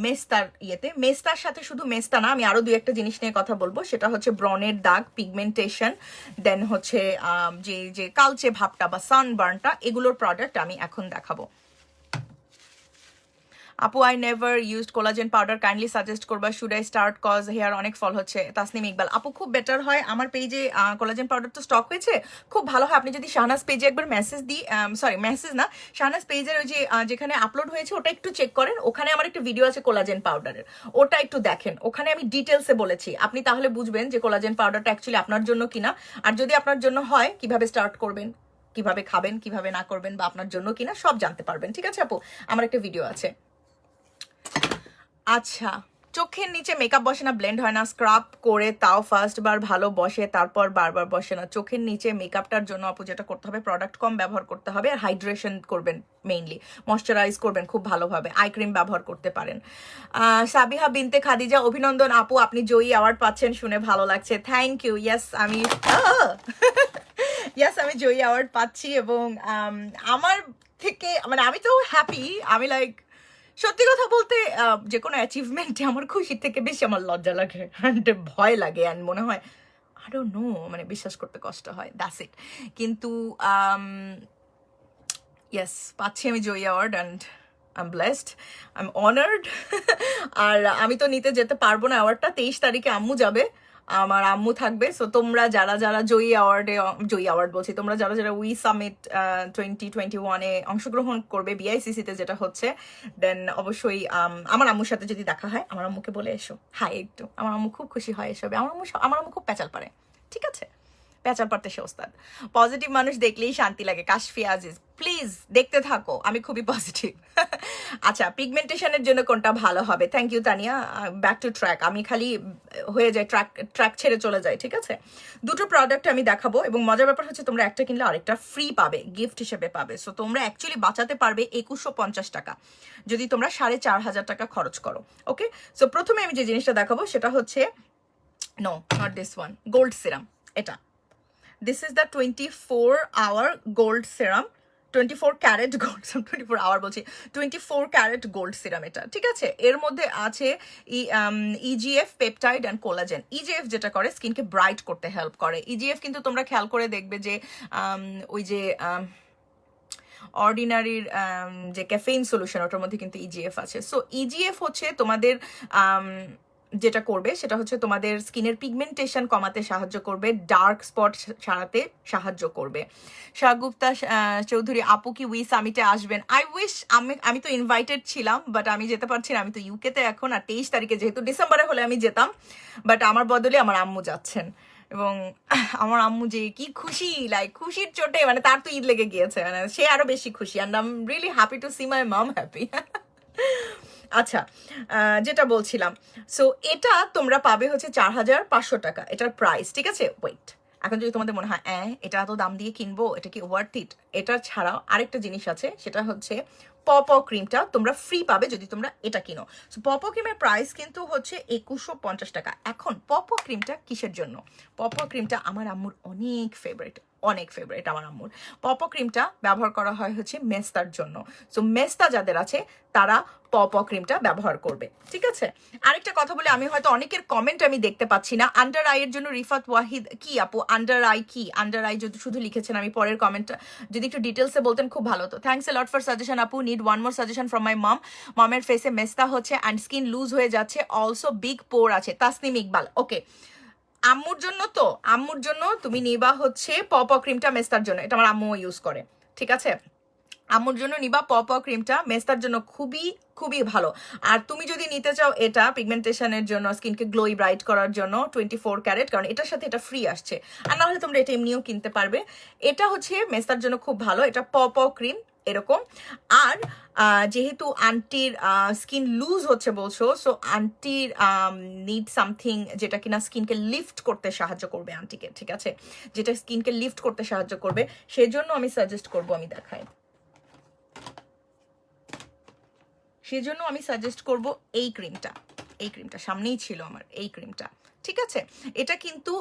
মেস্তার ইয়েতে। মেস্তার সাথে শুধু মেস্তা না, আমি আরো 2-1টা জিনিস নিয়ে কথা বলবো, সেটা হচ্ছে ব্রনের দাগ, পিগমেন্টেশন, দেন হচ্ছে যে যে কালচে ভাবটা বা সানবার্নটা, এগুলোর প্রোডাক্ট আমি এখন দেখাবো। আপু, I never used collagen powder, kindly suggest করবা, should I start, cause hair অনেক ফল হচ্ছে। তাসনিম ইকবাল, আপু খুব বেটার হয়, আমার পেজে কোলাজেন পাউডার তো স্টক হয়েছে, খুব ভালো হয়। আপনি যদি শাহনাজ পেজে একবার মেসেজ দিই, সরি মেসেজ না, শাহনাজ পেজের ওই যে যেখানে আপলোড হয়েছে ওটা একটু চেক করেন, ওখানে আমার একটা ভিডিও আছে কোলাজেন পাউডারের, ওটা একটু দেখেন, ওখানে আমি ডিটেলসে বলেছি, আপনি তাহলে বুঝবেন যে কোলাজেন পাউডারটা অ্যাকচুয়ালি আপনার জন্য কিনা। আর যদি আপনার জন্য হয়, কিভাবে স্টার্ট করবেন, কিভাবে খাবেন, কিভাবে না করবেন, বা আপনার জন্য কিনা সব জানতে পারবেন, ঠিক আছে আপু, আমার একটা ভিডিও আছে। আচ্ছা, চোখের নিচে মেকআপ বসে না, ব্লেন্ড হয় না, স্ক্রাব করে তাও ফার্স্ট বার ভালো বসে, তারপর বারবার বসে না। চোখের নিচে মেকআপটার জন্য আপু যেটা করতে হবে, প্রোডাক্ট কম ব্যবহার করতে হবে, আর হাইড্রেশন করবেন, মেইনলি ময়শ্চারাইজ করবেন খুব ভালোভাবে, আই ক্রিম ব্যবহার করতে পারেন। সাবিহা বিনতে খাদিজা, অভিনন্দন আপু, আপনি জয়ী অ্যাওয়ার্ড পাচ্ছেন, শুনে ভালো লাগছে, থ্যাংক ইউ। ইয়েস, আমি আমি জয়ী অ্যাওয়ার্ড পাচ্ছি, এবং আমার থেকে মানে আমি তো হ্যাপি, আমি লাইক, সত্যি কথা বলতে যে কোনো অ্যাচিভমেন্টে আমার খুশির থেকে বেশি আমার লজ্জা লাগে অ্যান্ড ভয় লাগে, অ্যান্ড মনে হয় আই ডোন্ট নো, মানে বিশ্বাস করতে কষ্ট হয়, দ্যাটস ইট। কিন্তু ইয়েস, পাচ্ছি আমি Joyee award, and I am blessed, I am honoured. আর আমি তো নিতে যেতে পারবো না অ্যাওয়ার্ডটা, 23 তারিখে আম্মু যাবে, আমার আম্মু থাকবে। সো তোমরা যারা যারা জয়ী অ্যাওয়ার্ড বলছি, তোমরা যারা যারা উই সামিট 2021-এ অংশগ্রহণ করবে বিআইসিসিতে যেটা হচ্ছে, দেন অবশ্যই আমার আম্মুর সাথে যদি দেখা হয়, আমার আম্মুকে বলে এসো হাই একটু। আমার আম্মু খুব খুশি হয় এসবে। আমার আম্মু খুব প্যাচাল পারে, ঠিক আছে? পেঁচার পারতে সে ওস্তাদ। পজিটিভ মানুষ দেখলেই শান্তি লাগে। কাশফি আজিজ, প্লিজ দেখতে থাকো, আমি খুবই পজিটিভ। আচ্ছা, পিগমেন্টেশনের জন্য কোনটা ভালো হবে? Thank you Tania. Back to track, আমি খালি হয়ে যাই, ট্র্যাক ছেড়ে চলে যাই, ঠিক আছে? দুটো প্রোডাক্ট আমি দেখাবো, এবং মজার ব্যাপার হচ্ছে তোমরা একটা কিনলে আরেকটা ফ্রি পাবে, গিফট হিসেবে পাবে। সো তোমরা অ্যাকচুয়ালি বাঁচাতে পারবে 2150 টাকা যদি তোমরা 4500 টাকা খরচ করো। ওকে, সো প্রথমে আমি যে জিনিসটা দেখাবো সেটা হচ্ছে, no not this one, gold serum. এটা this is the 24-hour gold serum, 24 carat gold serum, 24 hour বলছি, 24 ক্যারেট গোল্ড সিরাম এটা, ঠিক আছে? এর মধ্যে আছে ইজিএফ, পেপটাইড অ্যান্ড কোলাজেন। ইজিএফ যেটা করে স্কিনকে ব্রাইট করতে হেল্প করে। ইজিএফ কিন্তু তোমরা খেয়াল করে দেখবে যে ওই যে অর্ডিনারির যে ক্যাফেইন সলিউশন, ওটার মধ্যে কিন্তু ইজিএফ আছে। সো ইজিএফ হচ্ছে তোমাদের যেটা করবে সেটা হচ্ছে তোমাদের স্কিনের পিগমেন্টেশন কমাতে সাহায্য করবে, ডার্ক স্পট সারাতে সাহায্য করবে। শাহগুপ্তা চৌধুরী আপু কি উই সামিটে আসবেন? আই উইশ, আমি তো ইনভাইটেড ছিলাম, বাট আমি যেতে পারছি না। আমি তো ইউকেতে এখন, আর 23 তারিখে, যেহেতু ডিসেম্বরে হলে আমি যেতাম, বাট আমার বদলে আমার আম্মু যাচ্ছেন। এবং আমার আম্মু যে কি খুশি, লাইক খুশির চোটে, মানে তার তো ঈদ লেগে গিয়েছে, মানে সে আরো বেশি খুশি। And I am really happy to see my mom happy. আচ্ছা, যেটা বলছিলাম, সো এটা তোমরা পাবে হচ্ছে 4500 টাকা এটার প্রাইস, ঠিক আছে? ওয়েট, এখন যদি তোমাদের মনে হয় এটা এত দাম দিয়ে কিনবো, এটা কি ওয়ার্থ ইট? এটা ছাড়াও আরেকটা জিনিস আছে, সেটা হচ্ছে পপ ক্রিমটা তোমরা ফ্রি পাবে যদি তোমরা এটা কিনো। সো পপ ক্রিমের প্রাইস কিন্তু হচ্ছে 2150 টাকা। এখন পপ ক্রিমটা কিসের জন্য? পপ ক্রিমটা আমার আম্মুর অনেক ফেভারিট, অনেক ফেভারিট আমার আম্মুর। পপ ক্রিমটা ব্যবহার করা হয় হচ্ছে মেস্তার জন্য। সো মেস্তা যাদের আছে তারা পপ ক্রিমটা ব্যবহার করবে, ঠিক আছে? আরেকটা কথা বলে, আমি হয়তো অনেকের কমেন্ট আমি দেখতে পাচ্ছি না। আন্ডার আইয়ের জন্য রিফাত ওয়াহিদ, কি আপু আন্ডার আই কি? আন্ডার আই যদি শুধু লিখেছেন, আমি পরের কমেন্টটা যদি একটু ডিটেলসে বলতেন খুব ভালো হতো। Thanks a lot for suggestion আপু, need one more suggestion from my mom. মমের ফেসে মেস্তা হচ্ছে অ্যান্ড স্কিন লুজ হয়ে যাচ্ছে, অলসো বিগ পোর আছে। তাসনিম ইকবাল, ওকে। আম্মুর জন্য তো, আম্মুর জন্য তুমি নিবা হচ্ছে পপ ক্রিমটা মেস্তার জন্য, এটা আমার আম্মু ইউজ করে, ঠিক আছে? আম্মুর জন্য নিবা পপ ক্রিমটা, মেস্তার জন্য খুবই খুবই ভালো। আর তুমি যদি নিতে চাও এটা পিগমেন্টেশনের জন্য, স্কিনকে গ্লোই ব্রাইট করার জন্য 24 ক্যারেট, কারণ এটার সাথে এটা ফ্রি আসছে, আর না হলে তোমরা এটা এমনিও কিনতে পারবে। এটা হচ্ছে মেস্তার জন্য খুব ভালো, এটা পপ ক্রিম এরকম। আর যেহেতু আন্টির স্কিন লুজ হচ্ছে বলছো, সো আন্টির নিড সামথিং যেটা কিনা স্কিনকে লিফট করতে সাহায্য করবে আন্টিকে, ঠিক আছে? যেটা স্কিনকে লিফট করতে সাহায্য করবে, সেজন্য আমি সাজেস্ট করবো, আমি দেখাই, সেজন্য আমি সাজেস্ট করব এই ক্রিমটা। এই ক্রিমটা সামনেই ছিল আমার, এই ক্রিমটা, ঠিক আছে? এটা কিন্তু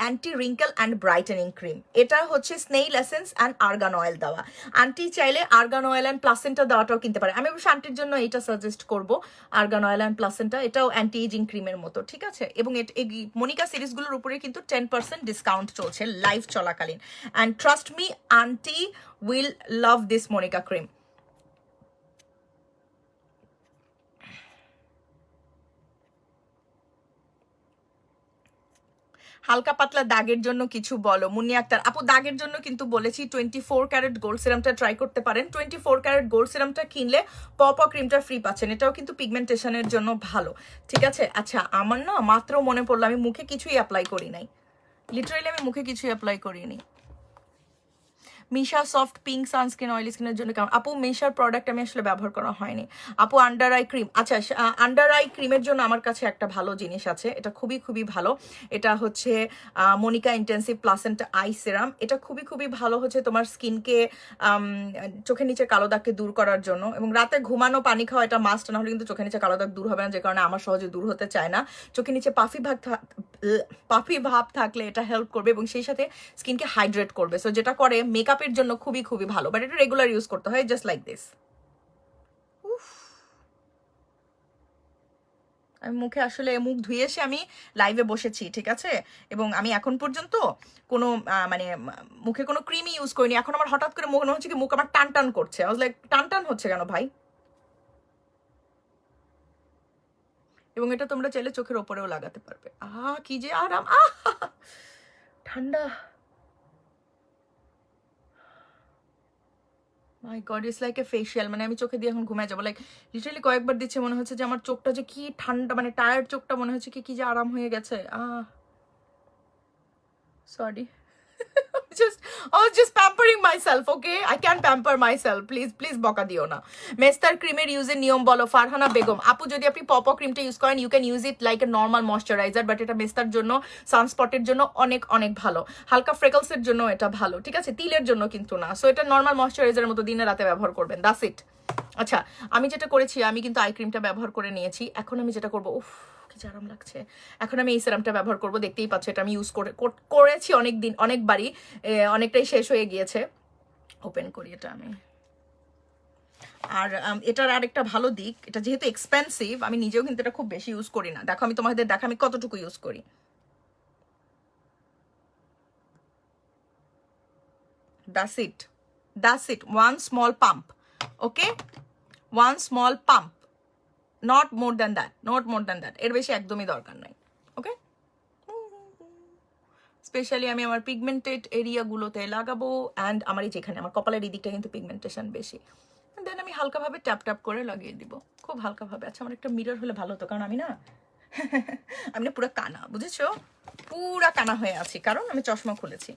anti wrinkle and brightening cream. এটা হচ্ছে snail essence and argan oil দেওয়া। আন্টি চাইলে আর্গান অয়েল অ্যান্ড প্লাসেন্টা দেওয়াটাও কিনতে পারে। আমি অবশ্য আন্টির জন্য এটা সাজেস্ট করব, আর্গান অয়েল অ্যান্ড প্লাসেন্টা। এটাও অ্যান্টি এজিং ক্রিমের মতো, ঠিক আছে? এবং মনিকা সিরিজগুলোর উপরে কিন্তু 10% ডিসকাউন্ট চলছে লাইভ চলাকালীন। And trust me, aunty will love this Monica cream. হালকা পাতলা দাগের জন্য কিছু বলো। মুন্নি আক্তার আপু, দাগের জন্য কিন্তু বলেছি 24 ক্যারেট গোল্ড সিরামটা ট্রাই করতে পারেন। 24 ক্যারেট গোল্ড সিরামটা কিনলে পপ ক্রিমটা ফ্রি পাচ্ছেন, এটাও কিন্তু পিগমেন্টেশনের জন্য ভালো, ঠিক আছে? আচ্ছা, আমার না মাত্র মনে পড়লো, আমি মুখে কিছুই অ্যাপ্লাই করি নাই, লিটারালি আমি মুখে কিছুই অ্যাপ্লাই করিনি। মিশা সফট পিঙ্ক সানস্ক্রিন অয়েলি স্কিনের জন্য কেমন? আপু মিশার প্রোডাক্ট আমি আসলে ব্যবহার করা হয়নি। আপু আন্ডার আই ক্রিম, আচ্ছা আন্ডার আই ক্রিমের জন্য আমার কাছে একটা ভালো জিনিস আছে, এটা খুবই খুবই ভালো। এটা হচ্ছে Monika intensive placenta I serum. এটা খুবই খুবই ভালো হচ্ছে তোমার স্কিনকে চোখের নিচে কালো দাগকে দূর করার জন্য, এবং রাতে ঘুমানো পানি খাওয়া এটা মাস্ট, না হলে কিন্তু চোখের নিচে কালো দাগ দূর হবে না, যে কারণে আমার সহজে দূর হতে চায় না। চোখের নিচে পাফি ভাব থাকলে এটা হেল্প করবে, এবং সেই সাথে স্কিনকে হাইড্রেট করবে। সো যেটা করে মেকআপের জন্য খুবই খুবই ভালো, বাট এটা রেগুলার ইউজ করতে হয়, জাস্ট লাইক দিস। আমি মুখে আসলে মুখ ধুয়ে এসে আমি লাইভে বসেছি, ঠিক আছে? এবং আমি এখন পর্যন্ত কোনো মানে মুখে কোনো ক্রিমই ইউজ করিনি। এখন আমার হঠাৎ করে মনে হচ্ছে কি মুখ আমার টান টান করছে। আই ওয়াজ লাইক, টান টান হচ্ছে কেন ভাই? এবং এটা তোমরা চাইলে চোখের ওপরেও লাগাতে পারবে। কি যে আরাম, ঠান্ডা। My God, it's like a facial. মানে আমি চোখে দিয়ে এখন ঘুমায় যাবো, লাইক লিটারালি কয়েকবার দিচ্ছে, মনে হচ্ছে যে আমার চোখটা যে কি ঠান্ডা, মানে টায়ার্ড চোখটা মনে হচ্ছে কি যে আরাম হয়ে গেছে। Sorry. I was just pampering myself, okay? I can pamper myself. Please বকা দিও না। মেস্তার ক্রিমের ইউজের নিয়ম বলো। ফারহানা বেগম আপু, যদি আপনি পপো ক্রিমটা ইউজ করেন, you can use it like a normal moisturiser, but এটা মেস্তার জন্য, সানস্পটের জন্য অনেক অনেক ভালো, হালকা ফ্রেকলসের জন্য এটা ভালো, ঠিক আছে? তিলের জন্য কিন্তু না। সো এটা নর্মাল ময়শ্চারাইজারের মতো দিনে রাতে ব্যবহার করবেন, দ্যাটস ইট। আচ্ছা, আমি যেটা করেছি, আমি কিন্তু আই ক্রিমটা ব্যবহার করে নিয়েছি। এখন আমি যেটা করবো, উফ কি আরাম লাগছে। এখন আমি এই সেরামটা ব্যবহার করবো, দেখতেই পাচ্ছ এটা আমি ইউজ করেছি অনেকদিন, অনেকবারই, অনেকটাই শেষ হয়ে গিয়েছে। ওপেন করি এটা আমি। আর এটার আরেকটা ভালো দিক, এটা যেহেতু এক্সপেন্সিভ, আমি নিজেও কিন্তু এটা খুব বেশি ইউজ করি না। দেখো আমি তোমাদের দেখা আমি কতটুকু ইউজ করি। That's it. One small pump. Okay? One small pump. Not more than that. এর বেশি একদমই দরকার নাই। ওকে? স্পেশালি আমি আমার পিগমেন্টেড এরিয়াগুলোতে লাগাবো, অ্যান্ড আমার এই যেখানে আমার কপালের এই দিকটা কিন্তু পিগমেন্টেশন বেশি। দেন আমি হালকাভাবে ট্যাপ করে লাগিয়ে দিব, খুব হালকাভাবে। আচ্ছা, আমার একটা মিরর হলে ভালো হতো, কারণ আমি না পুরো কানা, বুঝেছো? পুরা কানা হয়ে আছি, কারণ আমি চশমা খুলেছি।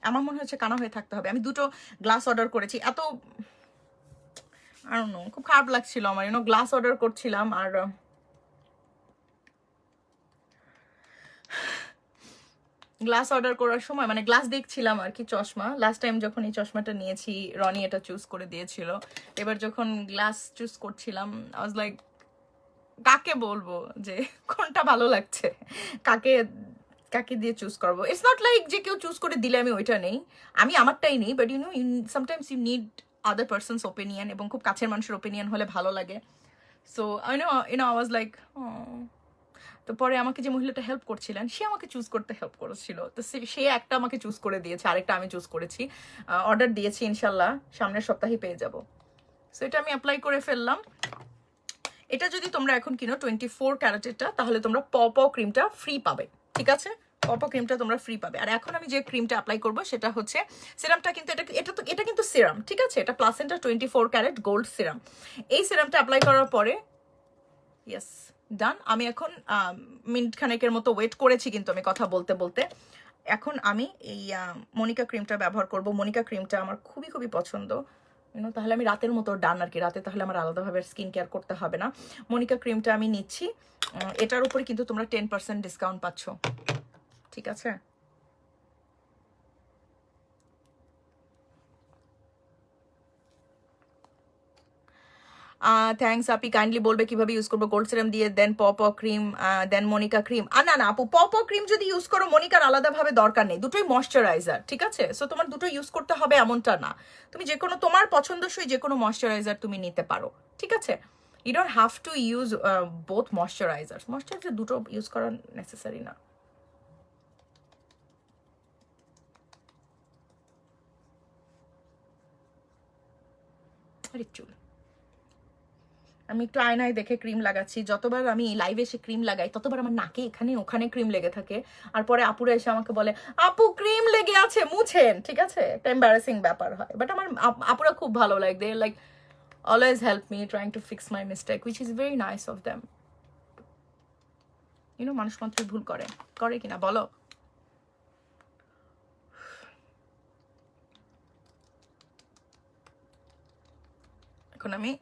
আমার মনে হচ্ছে কানা হয়ে থাকতে হবে। আমি 2টো গ্লাস অর্ডার করেছি, এত খুব খারাপ লাগছিল আমার, গ্লাস অর্ডার করছিলাম, আর গ্লাস অর্ডার করার সময় মানে গ্লাস দেখছিলাম আর কি, চশমা। লাস্ট টাইম যখন এই চশমাটা নিয়েছি, রনি এটা চুজ করে দিয়েছিল। এবার যখন গ্লাস চুজ করছিলাম, আই ওয়াজ লাইক, কাকে বলবো যে কোনটা ভালো লাগছে, কাকে দিয়ে চুজ করবো। ইটস নট লাইক যে কেউ চুজ করে দিলে আমি ওইটা নেই, আমি আমারটাই নেই, but sometimes you need other persons opinion, এবং খুব কাছের মানুষের ওপিনিয়ন হলে ভালো লাগে। সো আই ওয়াজ লাইক, তো পরে আমাকে যে মহিলাটা হেল্প করছিলেন, সে আমাকে চুজ করতে হেল্প করেছিল, তো সে একটা আমাকে চুজ করে দিয়েছে, আরেকটা আমি চুজ করেছি, অর্ডার দিয়েছি, ইনশাল্লাহ সামনের সপ্তাহেই পেয়ে যাব। সো এটা আমি অ্যাপ্লাই করে ফেললাম। এটা যদি তোমরা এখন কিনো 24 ক্যারেটেরটা, তাহলে তোমরা পপো ক্রিমটা ফ্রি পাবে, ঠিক আছে? পপো ক্রিমটা তোমরা ফ্রি পাবে। আর এখন আমি যে ক্রিমটা অ্যাপ্লাই করবো সেটা হচ্ছে সিরামটা, কিন্তু এটা কিন্তু সিরাম, ঠিক আছে? এটা প্লাসেন্টা 24 ক্যারেট গোল্ড সিরাম। এই সিরামটা অ্যাপ্লাই করার পরে, ইয়েস, ডান। আমি এখন মিনিট খানেকের মতো ওয়েট করেছি, কিন্তু আমি কথা বলতে বলতে এখন আমি এই মনিকা ক্রিমটা ব্যবহার করব। মনিকা ক্রিমটা আমার খুবই খুবই পছন্দ, তাহলে আমি রাতের মতো ডান আর কি, রাতে তাহলে আমার আলাদাভাবে স্কিন কেয়ার করতে হবে না। মনিকা ক্রিমটা আমি নিচ্ছি, এটার উপরে কিন্তু তোমরা 10% ডিসকাউন্ট পাচ্ছ, ঠিক আছে? থ্যাংকস আপি, কাইন্ডলি বলবে কিভাবে ইউজ করবো? গোল্ড সিরাম দিয়ে, দেন পপো ক্রিম, দেন মনিকা ক্রিম। না না আপু, পপো ক্রিম যদি ইউজ করো, মনিকার আলাদাভাবে দরকার নেই, দুটোই ময়শ্চারাইজার, ঠিক আছে? সো তোমার দুটো ইউজ করতে হবে এমনটা না, তুমি যে কোনো তোমার পছন্দসই যে কোনো ময়শ্চারাইজার তুমি নিতে পারো, ঠিক আছে? You don't have to use both moisturiser দুটো ইউজ করা নেসেসারি না। আরে চুল, আমি একটু আয়নায় দেখে ক্রিম লাগাচ্ছি। যতবার আমি লাইভে এসে ক্রিম লাগাই, ততবার আমার নাকে এখানে ওখানে ক্রিম লেগে থাকে, আর পরে আপুরা এসে আমাকে বলে, আপু ক্রিম লেগে আছে, মুছেন, ঠিক আছে? একটা এম্বারাসিং ব্যাপার হয়, বাট আমার আপুরা খুব ভালো, like they like always help me trying to fix my mistake, which is very nice of them. মানুষ মাত্রই ভুল করে কিনা বলো? এখন আমি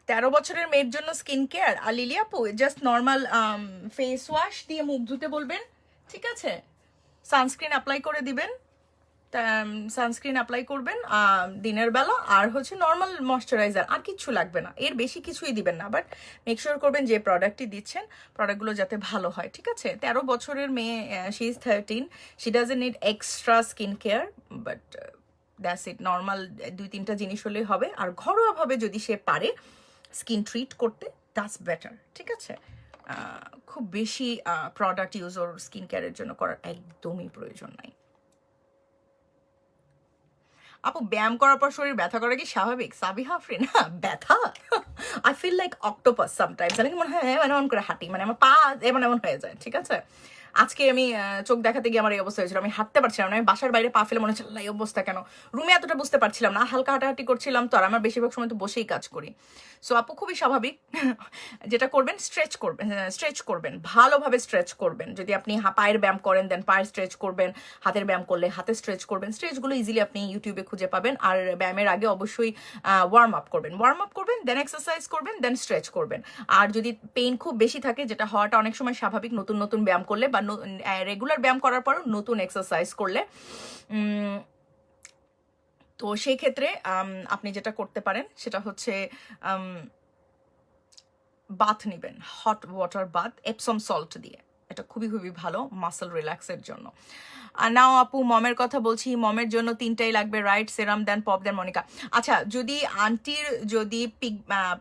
তেরো বছরের মেয়ের জন্য স্কিন কেয়ার আর লিলি আপু, জাস্ট নর্মাল ফেস ওয়াশ দিয়ে মুখ ধুতে বলবেন, ঠিক আছে? সানস্ক্রিন অ্যাপ্লাই করে দিবেন, সানস্ক্রিন অ্যাপ্লাই করবেন দিনের বেলা, আর হচ্ছে নর্মাল ময়শ্চারাইজার, আর কিছু লাগবে না, এর বেশি কিছুই দিবেন না, বাট মেক শিওর করবেন যে প্রোডাক্টটি দিচ্ছেন প্রোডাক্টগুলো যাতে ভালো হয়, ঠিক আছে? 13 বছরের মেয়ে, she is 13, she doesn't need extra skin care, but that's it. Normal 2-3টা জিনিস হলেই হবে। আর ঘরোয়াভাবে যদি সে পারে স্কিন ট্রিট করতে, দ্যাটস বেটার, ঠিক আছে? খুব বেশি প্রোডাক্ট ইউজ ওর স্কিন কেয়ারের জন্য করার একদমই প্রয়োজন নাই। আপু ব্যায়াম করার পর শরীর ব্যথা করা কি স্বাভাবিক? সাবিহা আফরিন, ব্যথা I feel like octopus sometimes. আমি মনে হয় এমন এমন করে হাঁটি, মানে আমার পা এমন এমন হয়ে যায়, ঠিক আছে? আজকে আমি চোখ দেখাতে গিয়ে আমার এই অবস্থা হয়েছিল, আমি হাঁটতে পারছিলাম না, আমি বাসার বাইরে পা ফেলে মনে হচ্ছে আল্লাহ এই অবস্থা কেন। রুমে এতটা বুঝতে পারছিলাম না, হালকা হাঁটাহাঁটি করছিলাম তো, আর আমার বেশিরভাগ সময় তো বসেই কাজ করি। সো আপু খুবই স্বাভাবিক। যেটা করবেন স্ট্রেচ করবেন, ভালোভাবে স্ট্রেচ করবেন। যদি আপনি পায়ের ব্যায়াম করেন দেন পায়ের স্ট্রেচ করবেন, হাতের ব্যায়াম করলে হাতে স্ট্রেচ করবেন। স্ট্রেচগুলো ইজিলি আপনি ইউটিউবে খুঁজে পাবেন। আর ব্যায়ামের আগে অবশ্যই ওয়ার্ম আপ করবেন, দেন এক্সারসাইজ করবেন, দেন স্ট্রেচ করবেন। আর যদি পেইন খুব বেশি থাকে, যেটা হওয়াটা অনেক সময় স্বাভাবিক নতুন নতুন ব্যায়াম করলে বা রেগুলার ব্যায়াম করার পরও নতুন এক্সারসাইজ করলে, তো সেই ক্ষেত্রে আপনি যেটা করতে পারেন সেটা হচ্ছে বাথ নেবেন, hot water bath Epsom salt দিয়ে। এটা খুবই খুবই ভালো মাসল রিল্যাক্সের জন্য। আর নাও আপু মমের কথা বলছি, মমের জন্য 3টাই লাগবে, রাইট? সেরাম দেন পপ দেন মনিকা। আচ্ছা, যদি আন্টির যদি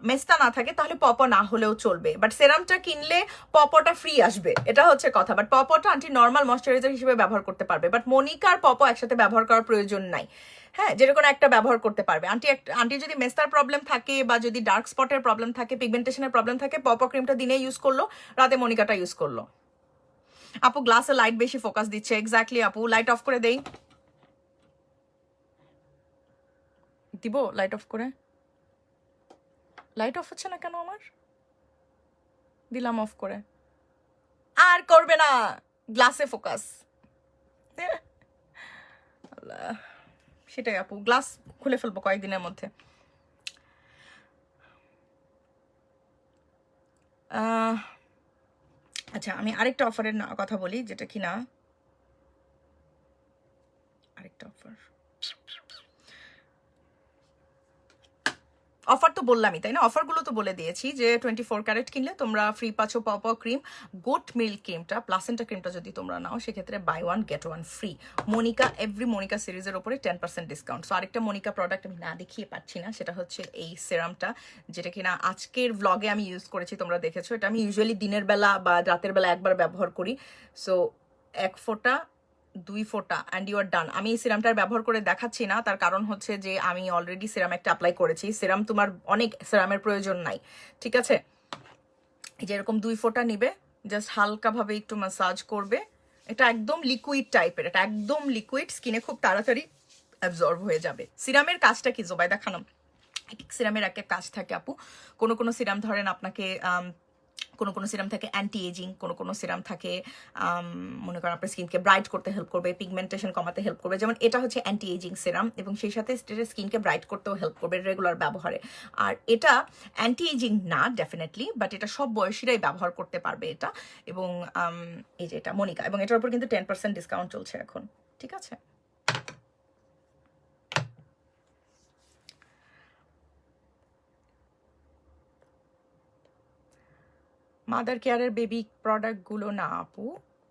মেস্তা না থাকে তাহলে পপ না হলেও চলবে, বাট সেরামটা কিনলে পপটা ফ্রি আসবে, এটা হচ্ছে কথা। বাট পপটা আন্টি নর্মাল ময়শ্চারাইজার হিসেবে ব্যবহার করতে পারবে, বাট মনিকা আর পপ একসাথে ব্যবহার করার প্রয়োজন নাই। হ্যাঁ, যেটা কোনো একটা ব্যবহার করতে পারবে। আন্টি যদি মেস্তার প্রবলেম থাকে বা যদি ডার্ক স্পটের প্রবলেম থাকে, পিগমেন্টেশনের প্রবলেম থাকে, পপ ক্রিমটা দিনে ইউজ করলো, রাতে মনিকাটা ইউজ করলো। আপু গ্লাসে লাইট বেশি ফোকাস দিচ্ছে। এক্স্যাক্টলি আপু, লাইট অফ করে দেই, দিব লাইট অফ করে। লাইট অফ হচ্ছে না কেন আমার? দিলাম অফ করে। আর করবে না, গ্লাসে ফোকাস। সেটাই আপু, গ্লাস খুলে ফেলবো কয়েকদিনের মধ্যে। আচ্ছা, আমি আরেকটা অফারের কথা বলি, যেটা কিনা আরেকটা অফার তো বললামই, তাই না? অফারগুলো তো বলে দিয়েছি যে 24 ক্যারেট কিনলে তোমরা ফ্রি পাচ্ছ পপ ক্রিম, গোট মিল্ক ক্রিমটা, প্লাসেন্টা ক্রিমটা যদি তোমরা নাও সেক্ষেত্রে buy 1 get 1 free. Monica, every Monica সিরিজের ওপরে 10% ডিসকাউন্ট। সো আরেকটা মনিকা প্রোডাক্ট আমি না দেখিয়ে পাচ্ছি না, সেটা হচ্ছে এই সেরামটা, যেটা কিনা আজকের ভ্লগে আমি ইউজ করেছি, তোমরা দেখেছো। এটা আমি ইউজুয়ালি দিনের বেলা বা রাতের বেলা একবার ব্যবহার করি। সো 1 ফোঁটা 2 ফোঁটা অ্যান্ড ইউ আর ডান। আমি এই সিরামটার ব্যবহার করে দেখাচ্ছি না, তার কারণ হচ্ছে যে আমি অলরেডি সিরাম একটা অ্যাপ্লাই করেছি। সিরাম তোমার অনেক সিরামের প্রয়োজন নাই, ঠিক আছে? এই যে এরকম 2 ফোঁটা নিবে, জাস্ট হালকাভাবে একটু ম্যাসাজ করবে। এটা একদম লিকুইড টাইপের, এটা একদম লিকুইড, স্কিনে খুব তাড়াতাড়ি অ্যাবজর্ব হয়ে যাবে। সিরামের কাজটা কি জোবাইদা খানম? সিরামের একটা কাজ থাকে আপু। কোনো সিরাম ধরেন আপনাকে কোনো সিরাম থাকে অ্যান্টি এজিং, কোনো সিরাম থাকে মনে করেন আপনার স্কিনকে ব্রাইট করতে হেল্প করবে, পিগমেন্টেশন কমাতে হেল্প করবে। যেমন এটা হচ্ছে অ্যান্টি এজিং সিরাম, এবং সেই সাথে স্কিনকে ব্রাইট করতেও হেল্প করবে রেগুলার ব্যবহারে। আর এটা অ্যান্টি এজিং না ডেফিনেটলি, বাট এটা সব বয়সীরাই ব্যবহার করতে পারবে এটা। এবং এই যে এটা মনিকা, এবং এটার উপর কিন্তু 10% ডিসকাউন্ট চলছে এখন, ঠিক আছে? মাদার কেয়ারের বেবি প্রোডাক্টগুলো না আপু,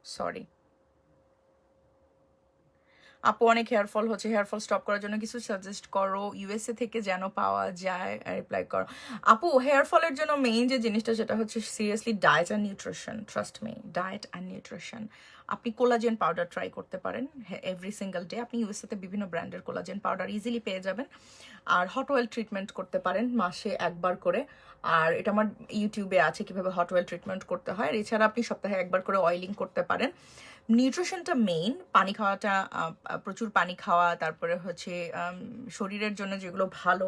সরি আপু, অনেক হেয়ারফল হচ্ছে, হেয়ারফল স্টপ করার জন্য কিছু সাজেস্ট করো, ইউএসএ থেকে যেন পাওয়া যায়, রিপ্লাই করো। আপু হেয়ারফলের জন্য মেইন যে জিনিসটা সেটা হচ্ছে seriously diet and nutrition. Trust me, diet and nutrition. আপনি কোলাজেন পাউডার ট্রাই করতে পারেন এভরি সিঙ্গেল ডে। আপনি ইউএসএতে বিভিন্ন ব্র্যান্ডের কোলাজেন পাউডার ইজিলি পেয়ে যাবেন। আর হট অয়েল ট্রিটমেন্ট করতে পারেন মাসে একবার করে। আর এটা আমার ইউটিউবে আছে কিভাবে হট অয়েল ট্রিটমেন্ট করতে হয়। আর এছাড়া আপনি সপ্তাহে একবার করে অয়েলিং করতে পারেন। নিউট্রিশনটা মেইন, পানি খাওয়াটা, প্রচুর পানি খাওয়া, তারপরে হচ্ছে শরীরের জন্য যেগুলো ভালো,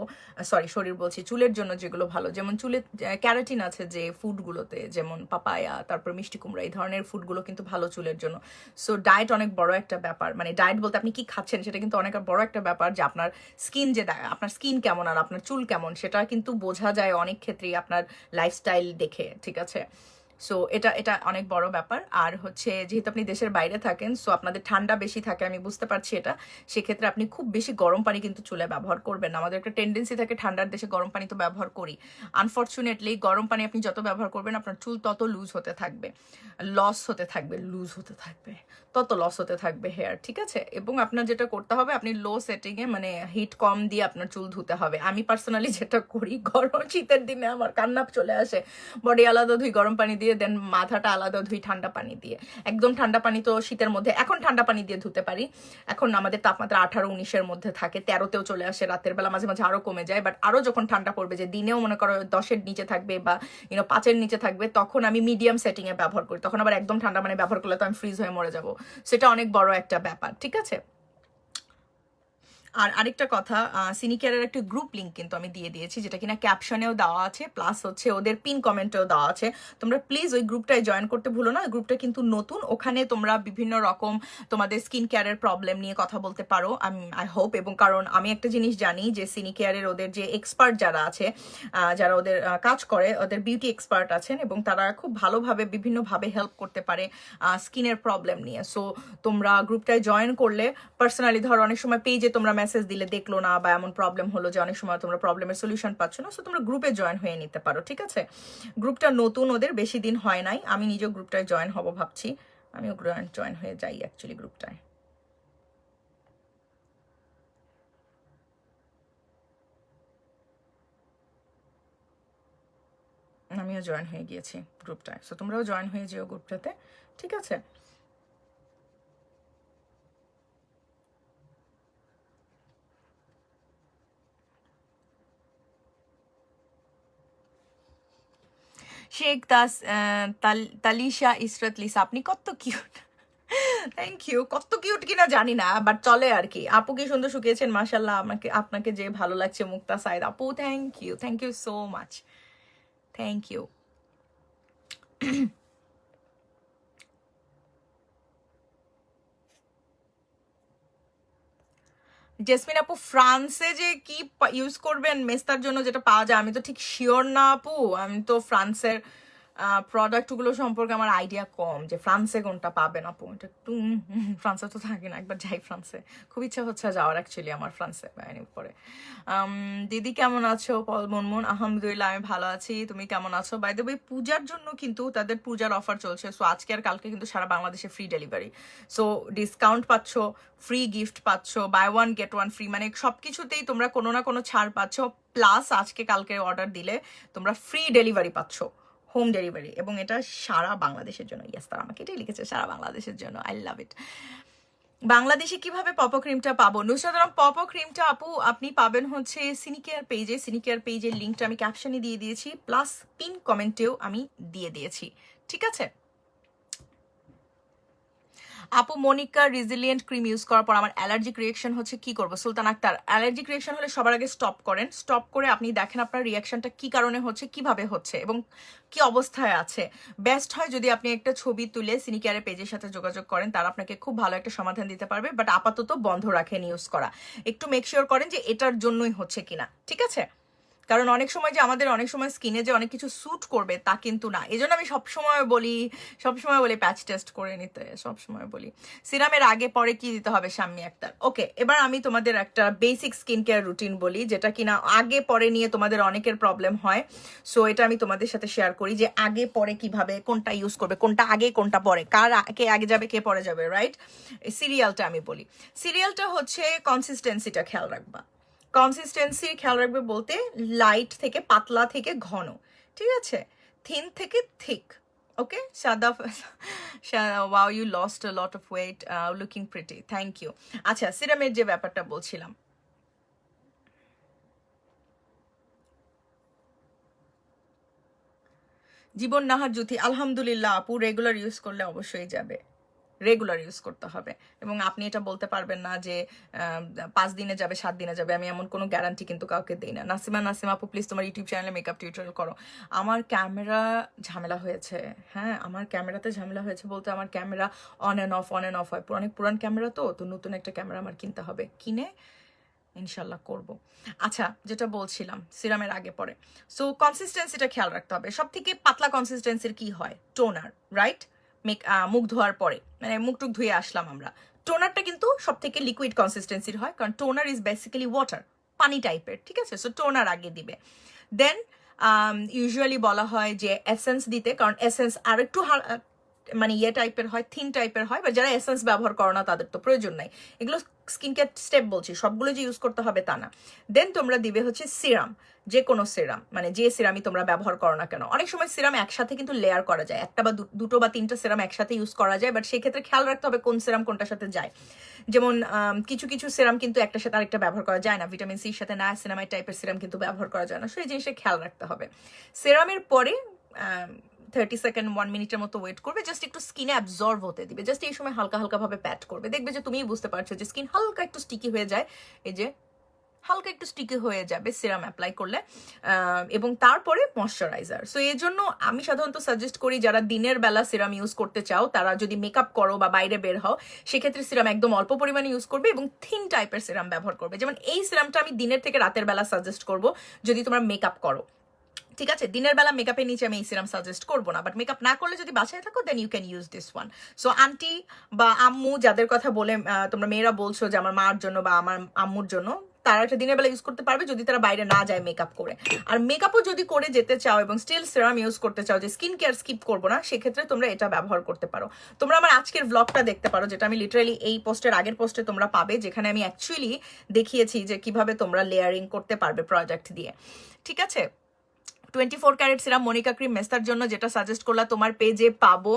শরীর বলছি, চুলের জন্য যেগুলো ভালো, যেমন চুলে ক্যারাটিন আছে যে ফুডগুলোতে, যেমন পাপায়া, তারপর মিষ্টি কুমড়া, এই ধরনের ফুডগুলো কিন্তু ভালো চুলের জন্য। সো ডায়েট অনেক বড় একটা ব্যাপার, মানে ডায়েট বলতে আপনি কি খাচ্ছেন সেটা কিন্তু অনেক বড় একটা ব্যাপার, যে আপনার স্কিন আপনার স্কিন কেমন আর আপনার চুল কেমন সেটা কিন্তু বোঝা যায় অনেক ক্ষেত্রেই আপনার লাইফস্টাইল দেখে, ঠিক আছে? সো এটা এটা অনেক বড় ব্যাপার। আর হচ্ছে যেহেতু আপনি দেশের বাইরে থাকেন, সো আপনাদের ঠান্ডা বেশি থাকে, আমি বুঝতে পারছি এটা। সেক্ষেত্রে আপনি খুব বেশি গরম পানি কিন্তু চুলে ব্যবহার করবেন না। আমাদের একটা টেন্ডেন্সি থাকে ঠান্ডার দেশে গরম পানি তো ব্যবহার করি। আনফর্চুনেটলি গরম পানি আপনি যত ব্যবহার করবেন আপনার চুল তত লুজ হতে থাকবে, লস হতে থাকবে, লুজ হতে থাকবে, তত লস হতে থাকবে হেয়ার, ঠিক আছে? এবং আপনার যেটা করতে হবে, আপনি লো সেটিংয়ে মানে হিট কম দিয়ে আপনার চুল ধুতে হবে। আমি পার্সোনালি যেটা করি, গরম শীতের দিনে আমার কান্না চলে আসে, বডি আলাদা ধুই গরম পানি দিয়ে, দেন মাথাটা আলাদা ধুই ঠান্ডা পানি দিয়ে। একদম ঠান্ডা পানি তো শীতের মধ্যে, এখন ঠান্ডা পানি দিয়ে ধুতে পারি, এখন আমাদের তাপমাত্রা 18-19-এর মধ্যে থাকে, 13-তেও চলে আসে রাতের বেলা, মাঝে মাঝে আরো কমে যায়। বাট আরো যখন ঠান্ডা পড়বে, যে দিনেও মনে করো 10-এর নিচে থাকবে বা 5-এর নিচে থাকবে, তখন আমি মিডিয়াম সেটিংয়ে ব্যবহার করি। তখন আবার একদম ঠান্ডা পানি ব্যবহার করলে তো আমি ফ্রিজ হয়ে মরে যাবো। সেটা অনেক বড় একটা ব্যাপার, ঠিক আছে? আর আরেকটা কথা, সিনিকেয়ারের একটা গ্রুপ লিঙ্ক কিন্তু আমি দিয়ে দিয়েছি, যেটা কিনা ক্যাপশনেও দেওয়া আছে, প্লাস হচ্ছে ওদের পিন কমেন্টেও দেওয়া আছে। তোমরা প্লিজ ওই গ্রুপটায় জয়েন করতে ভুলো না। ওই গ্রুপটা কিন্তু নতুন, ওখানে তোমরা বিভিন্ন রকম তোমাদের স্কিন কেয়ারের প্রবলেম নিয়ে কথা বলতে পারো, আমি আই হোপ। এবং কারণ আমি একটা জিনিস জানি যে সিনিকেয়ারের ওদের যে এক্সপার্ট যারা আছে, যারা ওদের কাজ করে, ওদের বিউটি এক্সপার্ট আছেন, এবং তারা খুব ভালোভাবে বিভিন্নভাবে হেল্প করতে পারে স্কিনের প্রবলেম নিয়ে। সো তোমরা গ্রুপটায় জয়েন করলে, পার্সোনালি ধরো অনেক সময় পেজে তোমরা মেসেজ দিলে দেখলো না, বা এমন প্রবলেম হলো যে অনেক সময় তোমরা প্রবলেমের সলিউশন পাচ্ছ না, সো তোমরা গ্রুপে জয়েন হয়ে নিতে পারো, ঠিক আছে? গ্রুপটা নতুন, ওদের বেশি দিন হয় নাই, আমি নিজেও গ্রুপটায় জয়েন হব ভাবছি। আমিও জয়েন হয়ে যাই অ্যাকচুয়ালি গ্রুপটায়। আমিও জয়েন হয়ে গিয়েছি গ্রুপটায়, সো তোমরাও জয়েন হয়ে যেও গ্রুপটাতে, ঠিক আছে? শেখ তালিশা ইসরাত লিসা, আপনি কত কিউট। Thank you. কত কিউট কিনা জানি না, বাট চলে আর কি। আপু কি সুন্দর শুকিয়েছেন, মাশাল্লাহ। আমাকে আপনাকে যে ভালো লাগছে মুক্তা সাইদ আপু, thank you so much, thank you. Jesmin আপু, ফ্রান্সে যে কি ইউজ করবেন মেস্তার জন্য যেটা পাওয়া যায়, আমি তো ঠিক শিওর না আপু। আমি তো ফ্রান্সের প্রোডাক্টগুলো সম্পর্কে আমার আইডিয়া কম, যে ফ্রান্সে কোনটা পাবেন আপু। এটা একটু ফ্রান্সে তো থাকি না, একবার যাই ফ্রান্সে, খুব ইচ্ছা হচ্ছে যাওয়ার অ্যাকচুয়ালি আমার ফ্রান্সে পরে। দিদি কেমন আছো? পল মুনমুন, আলহামদুলিল্লাহ আমি ভালো আছি, তুমি কেমন আছো? বাই দ্য ওয়ে, পূজার জন্য কিন্তু তাদের পূজার অফার চলছে, সো আজকে আর কালকে কিন্তু সারা বাংলাদেশে ফ্রি ডেলিভারি, সো ডিসকাউন্ট পাচ্ছ, ফ্রি গিফট পাচ্ছ, buy one get one free, মানে সবকিছুতেই তোমরা কোনো না কোনো ছাড় পাচ্ছ, প্লাস আজকে কালকে অর্ডার দিলে তোমরা ফ্রি ডেলিভারি পাচ্ছ, হোম ডেলিভারি, এবং এটা সারা বাংলাদেশের জন্য। ইয়েস, তারা আমাকে এটাই লিখেছে, সারা বাংলাদেশের জন্য। আই লাভ ইট। বাংলাদেশে কিভাবে পপো ক্রিমটা পাবো? নুসরাত, পপো ক্রিমটা আপু আপনি পাবেন হচ্ছে সিনিকেয়ার পেজে। সিনিকেয়ার পেজের লিঙ্কটা আমি ক্যাপশনে দিয়ে দিয়েছি, প্লাস পিন কমেন্টেও আমি দিয়ে দিয়েছি, ঠিক আছে? আপু, মনিকা রেজিলিয়েন্ট ক্রিম ইউজ করার পর আমার অ্যালার্জিক রিয়েকশন হচ্ছে, কি করব? সুলতান আক্তার, অ্যালার্জিক রিয়েকশন হলে সবার আগে স্টপ করেন। স্টপ করে আপনি দেখেন আপনার রিয়াকশনটা কি কারণে হচ্ছে, কিভাবে হচ্ছে, এবং কি অবস্থায় আছে। বেস্ট হয় যদি আপনি একটা ছবি তুলে সিনিকেয়ারের পেজের সাথে যোগাযোগ করেন, তারা আপনাকে খুব ভালো একটা সমাধান দিতে পারবে। বাট আপাতত বন্ধ রাখেন ইউজ করা, একটু মেক শিওর করেন যে এটার জন্যই হচ্ছে কিনা, ঠিক আছে? কারণ অনেক সময় যে আমাদের অনেক সময় স্কিনে যে অনেক কিছু স্যুট করবে তা কিন্তু না। এই জন্য আমি সবসময় বলি প্যাচ টেস্ট করে নিতে, সবসময় বলি। সিরামের আগে পরে কি দিতে হবে, শাম্মী আক্তার? ওকে, এবার আমি তোমাদের একটা বেসিক স্কিন কেয়ার রুটিন বলি, যেটা কিনা আগে পরে নিয়ে তোমাদের অনেকের প্রবলেম হয়। সো এটা আমি তোমাদের সাথে শেয়ার করি, যে আগে পরে কিভাবে কোনটা ইউজ করবে, কোনটা আগে কোনটা পরে, কে আগে যাবে কে পরে যাবে, রাইট? সিরিয়ালটা আমি বলি। সিরিয়ালটা হচ্ছে কনসিস্টেন্সিটা খেয়াল রাখবা। কনসিস্টেন্সি খেয়াল রাখবে বলতে, লাইট থেকে পাতলা থেকে ঘন, ঠিক আছে? থিন থেকে থিক, ওকে? সাদা, wow, you lost a lot of weight, looking pretty, thank you. আচ্ছা, সিরামের যে ব্যাপারটা বলছিলাম, জীবন নাহার জুথি, আলহামদুলিল্লাহ আপু, রেগুলার ইউজ করলে অবশ্যই যাবে, রেগুলার ইউজ করতে হবে। এবং আপনি এটা বলতে পারবেন না যে 5 দিনে যাবে, 7 দিনে যাবে, আমি এমন কোনো গ্যারান্টি কিন্তু কাউকে দিই না। নাসিমা আপু, প্লিজ তোমার ইউটিউব চ্যানেলে মেকআপ টিউটোরিয়াল করো। আমার ক্যামেরা ঝামেলা হয়েছে, হ্যাঁ আমার ক্যামেরাতে ঝামেলা হয়েছে বলতে, আমার ক্যামেরা অন অ্যান্ড অফ হয়, অনেক পুরান ক্যামেরা, তো নতুন একটা ক্যামেরা আমার কিনতে হবে, কিনে ইনশাল্লাহ করব। আচ্ছা, যেটা বলছিলাম সিরামের আগে পরে, সো কনসিস্টেন্সিটা খেয়াল রাখতে হবে। সব থেকে পাতলা কনসিস্টেন্সির কি হয়? Toner, right? মুখ ধোয়ার পরে, মানে মুখ টুক ধুয়ে আসলাম আমরা, টোনারটা কিন্তু সব থেকে লিকুইড কনসিস্টেন্সির হয়, কারণ টোনার ইজ বেসিক্যালি ওয়াটার, পানি টাইপের, ঠিক আছে? সো টোনার আগে দিবে। দেন ইউজুয়ালি বলা হয় যে এসেন্স দিতে, কারণ এসেন্স আর একটু মানে ইয়ে টাইপের হয়, থিন টাইপের হয়, বা যারা এসেন্স ব্যবহার করো না তাদের তো প্রয়োজন নাই। এগুলো স্কিন কেয়ার স্টেপ বলছি, সবগুলো যে ইউজ করতে হবে তা না। দেন তোমরা দিবে হচ্ছে সিরাম, যে কোনো সিরাম, মানে যে সিরামই তোমরা ব্যবহার করো না কেন। অনেক সময় সিরাম একসাথে কিন্তু লেয়ার করা যায়, একটা বা দুটো বা তিনটা সিরাম একসাথে ইউজ করা যায়, বাট সেক্ষেত্রে খেয়াল রাখতে হবে কোন সিরাম কোনটার সাথে যায়। যেমন কিছু কিছু সিরাম কিন্তু একটার সাথে আরেকটা ব্যবহার করা যায় না, ভিটামিন সির সাথে না, সিনামাইড টাইপের সিরাম কিন্তু ব্যবহার করা যায় না। সো এই জিনিসটা খেয়াল রাখতে হবে। সিরামের পরে 30 সেকেন্ড 1 মিনিটের মতো ওয়েট করবে, জাস্ট একটু স্কিনে অ্যাবজর্ভ হতে দিবে। জাস্ট এই সময় হালকা হালকা ভাবে প্যাট করবে, দেখবে যে তুমিই বুঝতে পারছো যে স্কিন হালকা একটু স্টিকি হয়ে যায়, এই যে হালকা একটু স্টিকি হয়ে যাবে সিরাম অ্যাপ্লাই করলে। এবং তারপরে ময়শ্চারাইজার। সো এই জন্য আমি সাধারণত সাজেস্ট করি, যারা দিনের বেলা সিরাম ইউজ করতে চাও, তারা যদি মেকআপ করো বা বাইরে বের হও, সেক্ষেত্রে সিরাম একদম অল্প পরিমাণে ইউজ করবে এবং থিন টাইপের সিরাম ব্যবহার করবে। যেমন এই সিরামটা আমি দিনের থেকে রাতের বেলা সাজেস্ট করব যদি তোমরা মেকআপ করো, ঠিক আছে? দিনের বেলা মেকআপের নিচে আমি এই সিরাম সাজেস্ট করবো না, বাট মেকআপ না করলে যদি বাসায় থাকো then you can use this one. So aunty বা আম্মু যাদের কথা বলে তোমরা মেয়েরা বলছো যে আমার মার জন্য বা আমার আম্মুর জন্য, তারা একটা দিনের বেলা ইউজ করতে পারবে যদি তারা বাইরে না যায় মেকআপ করে। আর মেকআপও যদি করে যেতে চাও এবং স্টিল সিরাম ইউজ করতে চাও, যে স্কিন কেয়ার স্কিপ করবো না, সেক্ষেত্রে তোমরা এটা ব্যবহার করতে পারো। তোমরা আমার আজকের ব্লগটা দেখতে পারো, যেটা আমি লিটারালি এই পোস্টের আগের পোস্টে তোমরা পাবে, যেখানে আমি অ্যাকচুয়ালি দেখিয়েছি যে কিভাবে তোমরা লেয়ারিং করতে পারবে প্রোডাক্ট দিয়ে, ঠিক আছে? 24 ক্যারেট সিরাম মনিকা ক্রিম মেস্তার জন্য যেটা সাজেস্ট করলা তোমার পেজে পাবো।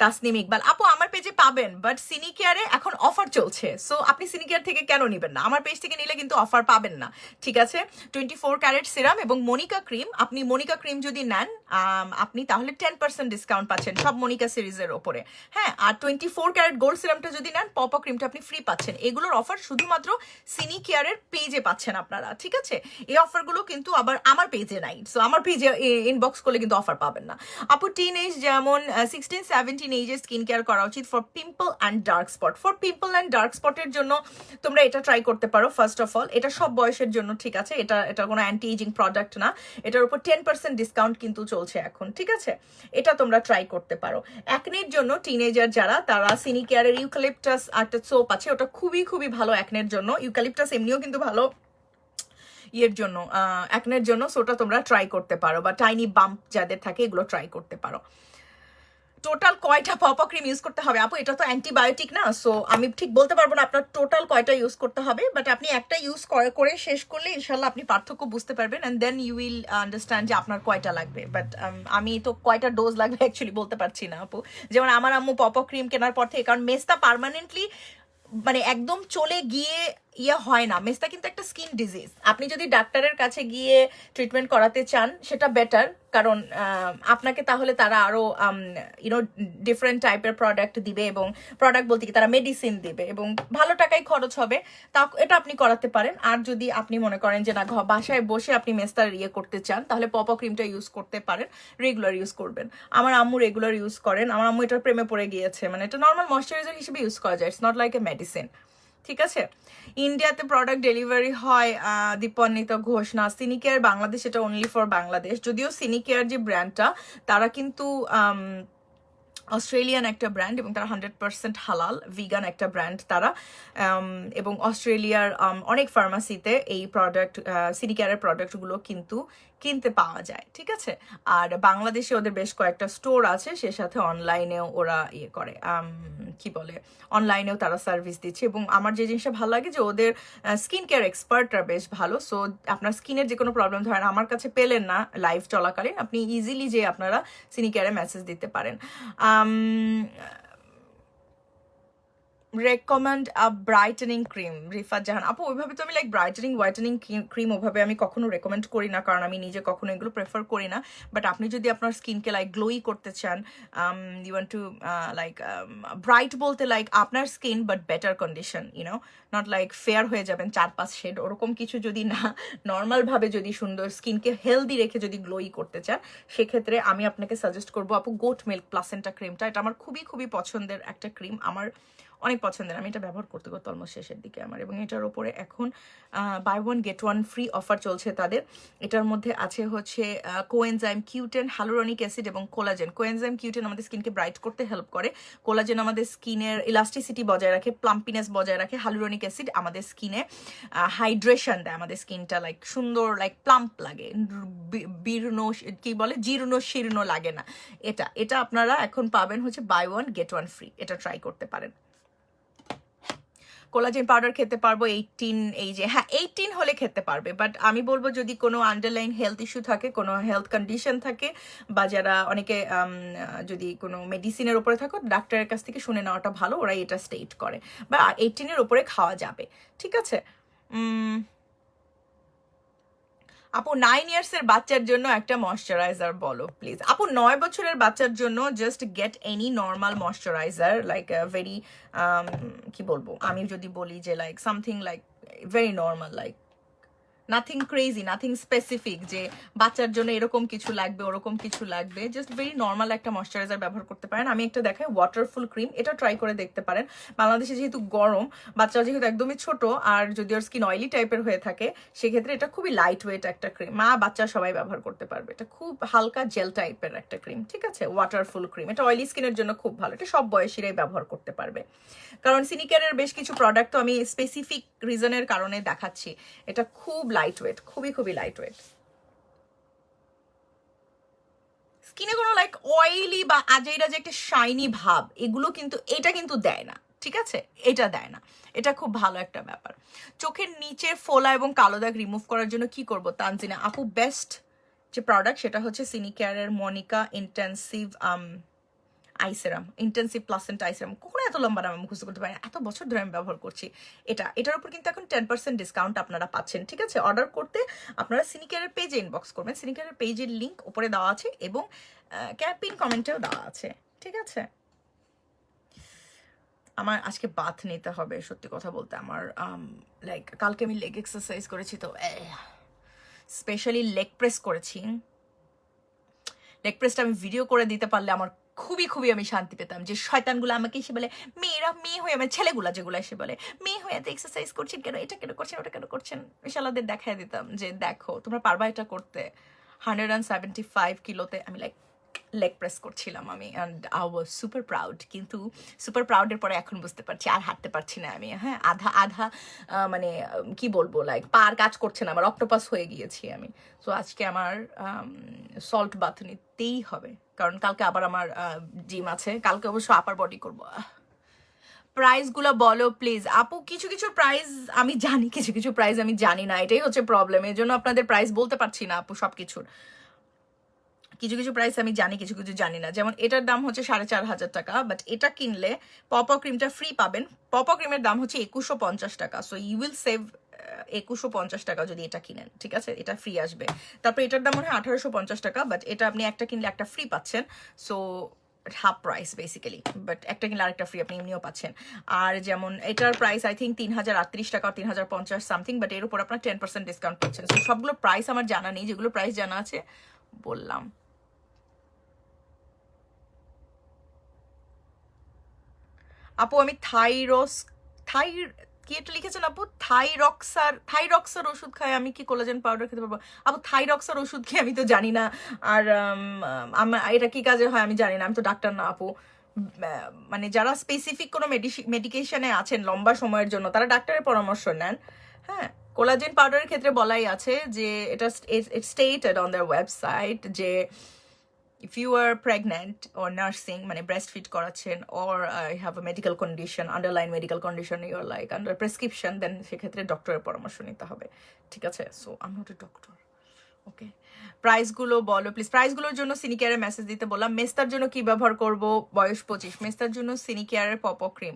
তাসনিম ইকবাল আপু আমার পেজে পাবেন, বাট সিনি কেয়ারে এখন অফার চলছে, সো আপনি সিনি কেয়ার থেকে কেন নেবেন না? আমার পেজ থেকে নিলে কিন্তু অফার পাবেন না, ঠিক আছে? 24 ক্যারেট সিরাম এবং মনিকা ক্রিম, আপনি মনিকা ক্রিম যদি নেন আপনি তাহলে 10% ডিসকাউন্ট পাচ্ছেন সব মনিকা সিরিজের ওপরে, হ্যাঁ। আর 24 ক্যারেট গোল্ড সিরামটা যদি নেন, পপা ক্রিমটা আপনি ফ্রি পাচ্ছেন। এগুলোর অফার শুধুমাত্র সিনি কেয়ারের পেজে পাচ্ছেন আপনারা, ঠিক আছে? এই অফারগুলো কিন্তু আবার আমার পেজে নাই, সো আমার পেজে ইনবক্স করলে কিন্তু অফার পাবেন না। আপু টিন এজ যেমন 16-17 এজে স্কিন কেয়ার করা উচিত for pimple and dark spot. For pimple and dark স্পটের জন্য তোমরা এটা ট্রাই করতে পারো। ফার্স্ট অফ অল এটা সব বয়সের জন্য, ঠিক আছে? এটা কোনো অ্যান্টি এজিং প্রোডাক্ট না, এটার উপর 10% ডিসকাউন্ট কিন্তু চলছে এখন, ঠিক আছে? এটা তোমরা ট্রাই করতে পারো। অ্যাকনের জন্য টিনেজার যারা, তারা সিনি কেয়ারের ইউক্যালিপটাস একটা সোপ আছে, ওটা খুবই খুবই ভালো অ্যাকনের জন্য। ইউক্যালিপটাস এমনিও কিন্তু ভালো ইয়ের জন্য, অ্যাকনের জন্য, সোটা তোমরা ট্রাই করতে পারো, বা টাইনি বাম্প যাদের থাকে এগুলো ট্রাই করতে পারো। টোটাল কয়টা পপা ক্রিম ইউজ করতে হবে? আপু এটা তো অ্যান্টিবায়োটিক না, সো আমি ঠিক বলতে পারবো না আপনার টোটাল কয়টা ইউজ করতে হবে, বাট আপনি একটা ইউজ করে শেষ করলে ইনশাল্লাহ আপনি পার্থক্য বুঝতে পারবেন, and then you will understand যে আপনার কয়টা লাগবে। বাট আমি তো কয়টা ডোজ লাগবে অ্যাকচুয়ালি বলতে পারছি না আপু। যেমন আমার আম্মু পপা ক্রিম কেনার পর থেকে, কারণ মেস্তা পার্মানেন্টলি মানে একদম চলে গিয়ে ইয়ে হয় না, মেস্তা কিন্তু একটা স্কিন ডিজিজ। আপনি যদি ডাক্তারের কাছে গিয়ে ট্রিটমেন্ট করাতে চান সেটা বেটার, কারণ আপনাকে তাহলে তারা আরো ইউনো ডিফারেন্ট টাইপের প্রোডাক্ট দিবে, এবং প্রোডাক্ট বলতে কি তারা মেডিসিন দিবে, এবং ভালো টাকাই খরচ হবে, তা এটা আপনি করাতে পারেন। আর যদি আপনি মনে করেন যে না বাসায় বসে আপনি মেস্তার ইয়ে করতে চান, তাহলে পপা ক্রিমটা ইউজ করতে পারেন, রেগুলার ইউজ করবেন। আমার আম্মু রেগুলার ইউজ করেন, আমার আম্মু এটার প্রেমে পড়ে গিয়েছে, মানে এটা নর্মাল ময়শ্চারাইজার হিসেবে ইউজ করা যায়, it's not like a medicine, ঠিক আছে? ইন্ডিয়াতে প্রোডাক্ট ডেলিভারি হয় দীপন্বিতা ঘোষ না, সিনি কেয়ার বাংলাদেশ, এটা অনলি ফর বাংলাদেশ। যদিও সিনি কেয়ার যে ব্র্যান্ডটা, তারা কিন্তু অস্ট্রেলিয়ান একটা ব্র্যান্ড, এবং তারা 100% হালাল ভিগান একটা ব্র্যান্ড তারা, এবং অস্ট্রেলিয়ার অনেক ফার্মাসিতে এই প্রোডাক্ট সিনি কেয়ারের প্রোডাক্টগুলো কিন্তু কিনতে পাওয়া যায়, ঠিক আছে? আর বাংলাদেশে ওদের বেশ কয়েকটা স্টোর আছে, সে সাথে অনলাইনেও ওরা ইয়ে করে, কি বলে, অনলাইনেও তারা সার্ভিস দিচ্ছে। এবং আমার যে জিনিসটা ভালো লাগে যে ওদের স্কিন কেয়ার এক্সপার্টরা বেশ ভালো। সো আপনার স্কিনের যে কোনো প্রবলেম ধরেন আমার কাছে পেলেন না লাইভ চলাকালীন, আপনি ইজিলি যে আপনারা সিনি কেয়ারে মেসেজ দিতে পারেন। রেকমেন্ড আ ব্রাইটেনিং ক্রিম, রিফাত জাহান আপু। ওইভাবে তো আমি লাইক ব্রাইটেনিং হোয়াইটেনিং ক্রিম ওইভাবে আমি কখনো রেকমেন্ড করি না, কারণ আমি নিজে কখনো এগুলো প্রেফার করি না। বাট আপনি যদি আপনার স্কিনকে লাইক গ্লোই করতে চান, you want to like bright বলতে লাইক আপনার skin but better condition, you know, not like fair হয়ে যাবেন 4-5 শেড, ওরকম কিছু যদি না, নর্মালভাবে যদি সুন্দর স্কিনকে হেলদি রেখে যদি গ্লোই করতে চান, সেক্ষেত্রে আমি আপনাকে সাজেস্ট করবো আপু গোট মিল্ক প্লাসেন্টা ক্রিমটা। এটা আমার খুবই খুবই পছন্দের একটা ক্রিম, আমার অনেক পছন্দের, আমি এটা ব্যবহার করতে করতে অলমোস্ট শেষের দিকে আমার। এবং এটার ওপরে এখন buy one get one free offer চলছে তাদের। এটার মধ্যে আছে হচ্ছে কোএনজাইম কিউটেন, হালুরনিক অ্যাসিড এবং কোলাজেন। কোএনজাইম কিউটেন আমাদের স্কিনকে ব্রাইট করতে হেল্প করে, কোলাজেন আমাদের স্কিনের ইলাস্টিসিটি বজায় রাখে, প্লাম্পিনেস বজায় রাখে, হালুরনিক অ্যাসিড আমাদের স্কিনে হাইড্রেশন দেয়, আমাদের স্কিনটা লাইক সুন্দর লাইক প্লাম্প লাগে, বীর্ণ কি বলে জীর্ণ শীর্ণ লাগে না। এটা এটা আপনারা এখন পাবেন হচ্ছে buy one get one free, এটা ট্রাই করতে পারেন। কোলাজেন পাউডার খেতে পারবো 18 এই যে, হ্যাঁ 18 হলে খেতে পারবে, বাট আমি বলবো যদি কোনো আন্ডারলাইন হেলথ ইস্যু থাকে, কোনো হেলথ কন্ডিশন থাকে, বা যারা অনেকে যদি কোনো মেডিসিনের উপরে থাকো, ডাক্তারের কাছ থেকে শুনে নেওয়াটা ভালো, ওরা এটা স্টেট করে, বা 18-এর উপরে খাওয়া যাবে, ঠিক আছে। আপু 9 ইয়ার্সের বাচ্চার জন্য একটা ময়শ্চারাইজার বলো প্লিজ। আপু 9 বছরের বাচ্চার জন্য just get any normal moisturiser, like very কি বলবো, আমি যদি বলি যে like something like very normal, like nothing crazy, nothing specific যে বাচ্চার জন্য এরকম কিছু লাগবে ওরকম কিছু লাগবে, জাস্ট ভেরি নর্মাল একটা ময়শ্চারাইজার ব্যবহার করতে পারেন। আমি একটা দেখাই ওয়াটারফুল ক্রিম, এটা ট্রাই করে দেখতে পারেন। বাংলাদেশে যেহেতু গরম, বাচ্চারা যেহেতু একদমই ছোট, আর যদি ওর স্কিন অয়েলি টাইপের হয়ে থাকে, সেক্ষেত্রে এটা খুবই লাইট ওয়েট একটা ক্রিম, মা বাচ্চা সবাই ব্যবহার করতে পারবে। এটা খুব হালকা জেল টাইপের একটা ক্রিম, ঠিক আছে, ওয়াটারফুল ক্রিম। এটা অয়েলি স্কিনের জন্য খুব ভালো, এটা সব বয়সীরাই ব্যবহার করতে পারবে। কারণ সিনিকেয়ারের বেশ কিছু প্রোডাক্ট তো আমি স্পেসিফিক রিজনের কারণে দেখাচ্ছি। এটা খুব লাইট ওয়েট, খুবই খুবই লাইট ওয়েট। স্কিনে কোনো লাইক অয়েলি বা আজেইরা যে একটা শাইনি ভাব, এগুলো কিন্তু এটা কিন্তু দেয় না, ঠিক আছে, এটা দেয় না। এটা খুব ভালো একটা ব্যাপার। চোখের নিচে ফোলা এবং কালো দাগ রিমুভ করার জন্য কি করব তানজিনা আপু? বেস্ট যে প্রোডাক্ট সেটা হচ্ছে সিনিকেয়ারের Monica intensive eye serum, intensive placenta eye serum. কখনো এত লম্বা নাম মুখস্থ করতে পারি না, এত বছর ধরে আমি ব্যবহার করছি এটা। এটার উপর কিন্তু এখন 10% ডিসকাউন্ট আপনারা পাচ্ছেন, ঠিক আছে। অর্ডার করতে আপনারা সিনিকেয়ারের পেজে ইনবক্স করবেন, সিনিকেয়ারের পেজের লিঙ্ক উপরে দেওয়া আছে এবং ক্যাপিন কমেন্টেও দেওয়া আছে, ঠিক আছে। আমার আজকে বাথ নিতে হবে, সত্যি কথা বলতে। আমার লাইক কালকে আমি লেগ এক্সারসাইজ করেছি, তো স্পেশালি লেগ প্রেস করেছি। লেগ প্রেসটা আমি ভিডিও করে দিতে পারলে আমার খুবই খুবই আমি শান্তি পেতাম। যে শয়তানগুলো আমাকে এসে বলে, মেয়েরা মেয়ে হয়ে, মানে ছেলেগুলা যেগুলো এসে বলে মেয়ে হয়ে এত এক্সারসাইজ করছেন কেন, এটা কেন করছেন, ওটা কেন করছেন, বিশালাদের দেখাই দিতাম যে দেখো তোমরা পারবা এটা করতে। 175 কিলোতে আমি লাইক লেগ প্রেস করছিলাম আমি, and I was super proud. কিন্তু সুপার প্রাউডের পরে এখন বুঝতে পারছি আর হাঁটতে পারছি না আমি, হ্যাঁ আধা আধা মানে কি বলবো, লাইক পার কাজ করছে না, আমার অক্টোপাস হয়ে গিয়েছি আমি। সো আজকে আমার সল্ট বাথ নিতেই হবে, কারণ কালকে আবার আমার জিম আছে, কালকে অবশ্য আপার বডি করবো। প্রাইসগুলো বলো প্লিজ আপু। কিছু কিছু প্রাইস আমি জানি, কিছু কিছু প্রাইস আমি জানি না, এটাই হচ্ছে প্রবলেম। এর জন্য আপনাদের প্রাইস বলতে পারছি না আপু সব কিছুর। কিছু কিছু প্রাইস আমি জানি, কিছু কিছু জানি না। যেমন এটার দাম হচ্ছে 4,500 টাকা, বাট এটা কিনলে পপা ক্রিমটা ফ্রি পাবেন। পপা ক্রিমের দাম হচ্ছে 2150 টাকা, সো ইউ উইল সেভ 2150 টাকা যদি এটা কিনেন, ঠিক আছে, এটা ফ্রি আসবে। তারপর এটার দাম মনে হয় 1850 টাকা, বাট এটা আপনি একটা কিনলে একটা ফ্রি পাচ্ছেন, so half price basically, but একটা কিনলে আরেকটা ফ্রি আপনি এমনিও পাচ্ছেন। আর যেমন এটার প্রাইস আই থিঙ্ক 3038 টাকা, 3050 সামথিং, বাট এর উপর আপনার 10% ডিসকাউন্ট পাচ্ছেন। সো সবগুলো প্রাইস আমার জানা নেই, যেগুলো প্রাইস জানা আছে বললাম। আপু আমি থাই কি এটা লিখেছেন আপু, থাইরক্সার ওষুধ খাই, আমি কি কোলাজেন পাউডার খেতে পারবো? আপু থাইরক্সার ওষুধ কি আমি তো জানি না, আর এটা কি কাজে হয় আমি জানি না, আমি তো ডাক্তার না আপু। মানে যারা স্পেসিফিক কোনো মেডিকেশনে আছেন লম্বা সময়ের জন্য, তারা ডাক্তারের পরামর্শ নেন। হ্যাঁ, কোলাজেন পাউডারের ক্ষেত্রে বলাই আছে যে এটা স্টেটেড অন দেয়ার ওয়েবসাইট যে if you are pregnant or nursing মানে breastfeed করাচ্ছেন, or you have a medical condition, underlying medical condition, you're like under prescription, then সেক্ষেত্রে ডক্টরের পরামর্শ নিতে হবে, ঠিক আছে। So I'm not a doctor, ওকে। প্রাইসগুলো বলো প্লিজ। প্রাইসগুলোর জন্য সিনিকেয়ারের মেসেজ দিতে বললাম। মেস্তার জন্য কি ব্যবহার করব? বয়স 25, মেস্তার জন্য সিনিকেয়ারের পপো ক্রিম,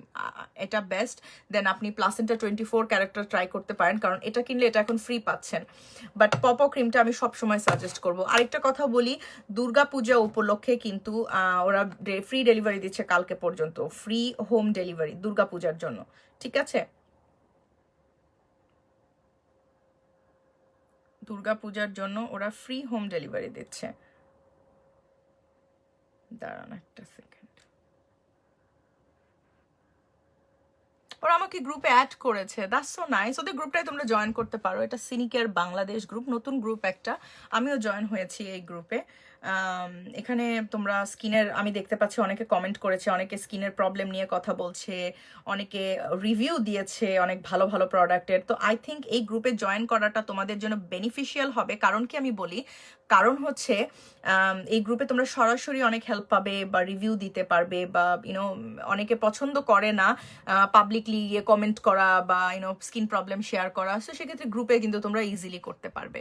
এটা বেস্ট। দেন আপনি প্লাসেন্টা 24 ক্যারেক্টার ট্রাই করতে পারেন, কারণ এটা কিনলে এটা এখন ফ্রি পাচ্ছেন, বাট পপো ক্রিমটা আমি সবসময় সাজেস্ট করব। আরেকটা কথা বলি, দুর্গা পূজা উপলক্ষে কিন্তু ওরা ফ্রি ডেলিভারি দিচ্ছে কালকে পর্যন্ত, ফ্রি হোম ডেলিভারি দুর্গা পূজার জন্য, ঠিক আছে। দুর্গা পূজার জন্য ওরা ফ্রি হোম ডেলিভারি দিচ্ছে। দাঁড়ান একটা সেকেন্ড, আমাকে গ্রুপে অ্যাড করেছে, দ্যাটস সো নাইস। ওদের গ্রুপটাই তোমরা জয়েন করতে পারো, এটা সিনিকেয়ার বাংলাদেশ গ্রুপ, নতুন গ্রুপ একটা, আমিও জয়েন হয়েছি এই গ্রুপে। এখানে তোমরা স্কিনের, আমি দেখতে পাচ্ছি অনেকে কমেন্ট করেছে, অনেকে স্কিনের প্রবলেম নিয়ে কথা বলছে, অনেকে রিভিউ দিয়েছে অনেক ভালো ভালো প্রোডাক্টের। তো আই থিঙ্ক এই গ্রুপে জয়েন করাটা তোমাদের জন্য বেনিফিশিয়াল হবে। কারণ কি আমি বলি, কারণ হচ্ছে এই গ্রুপে তোমরা সরাসরি অনেক হেল্প পাবে বা রিভিউ দিতে পারবে, বা ইউনো অনেকে পছন্দ করে না পাবলিকলি গিয়ে কমেন্ট করা বা ইউনো স্কিন প্রবলেম শেয়ার করা, সো সেক্ষেত্রে গ্রুপে কিন্তু তোমরা ইজিলি করতে পারবে।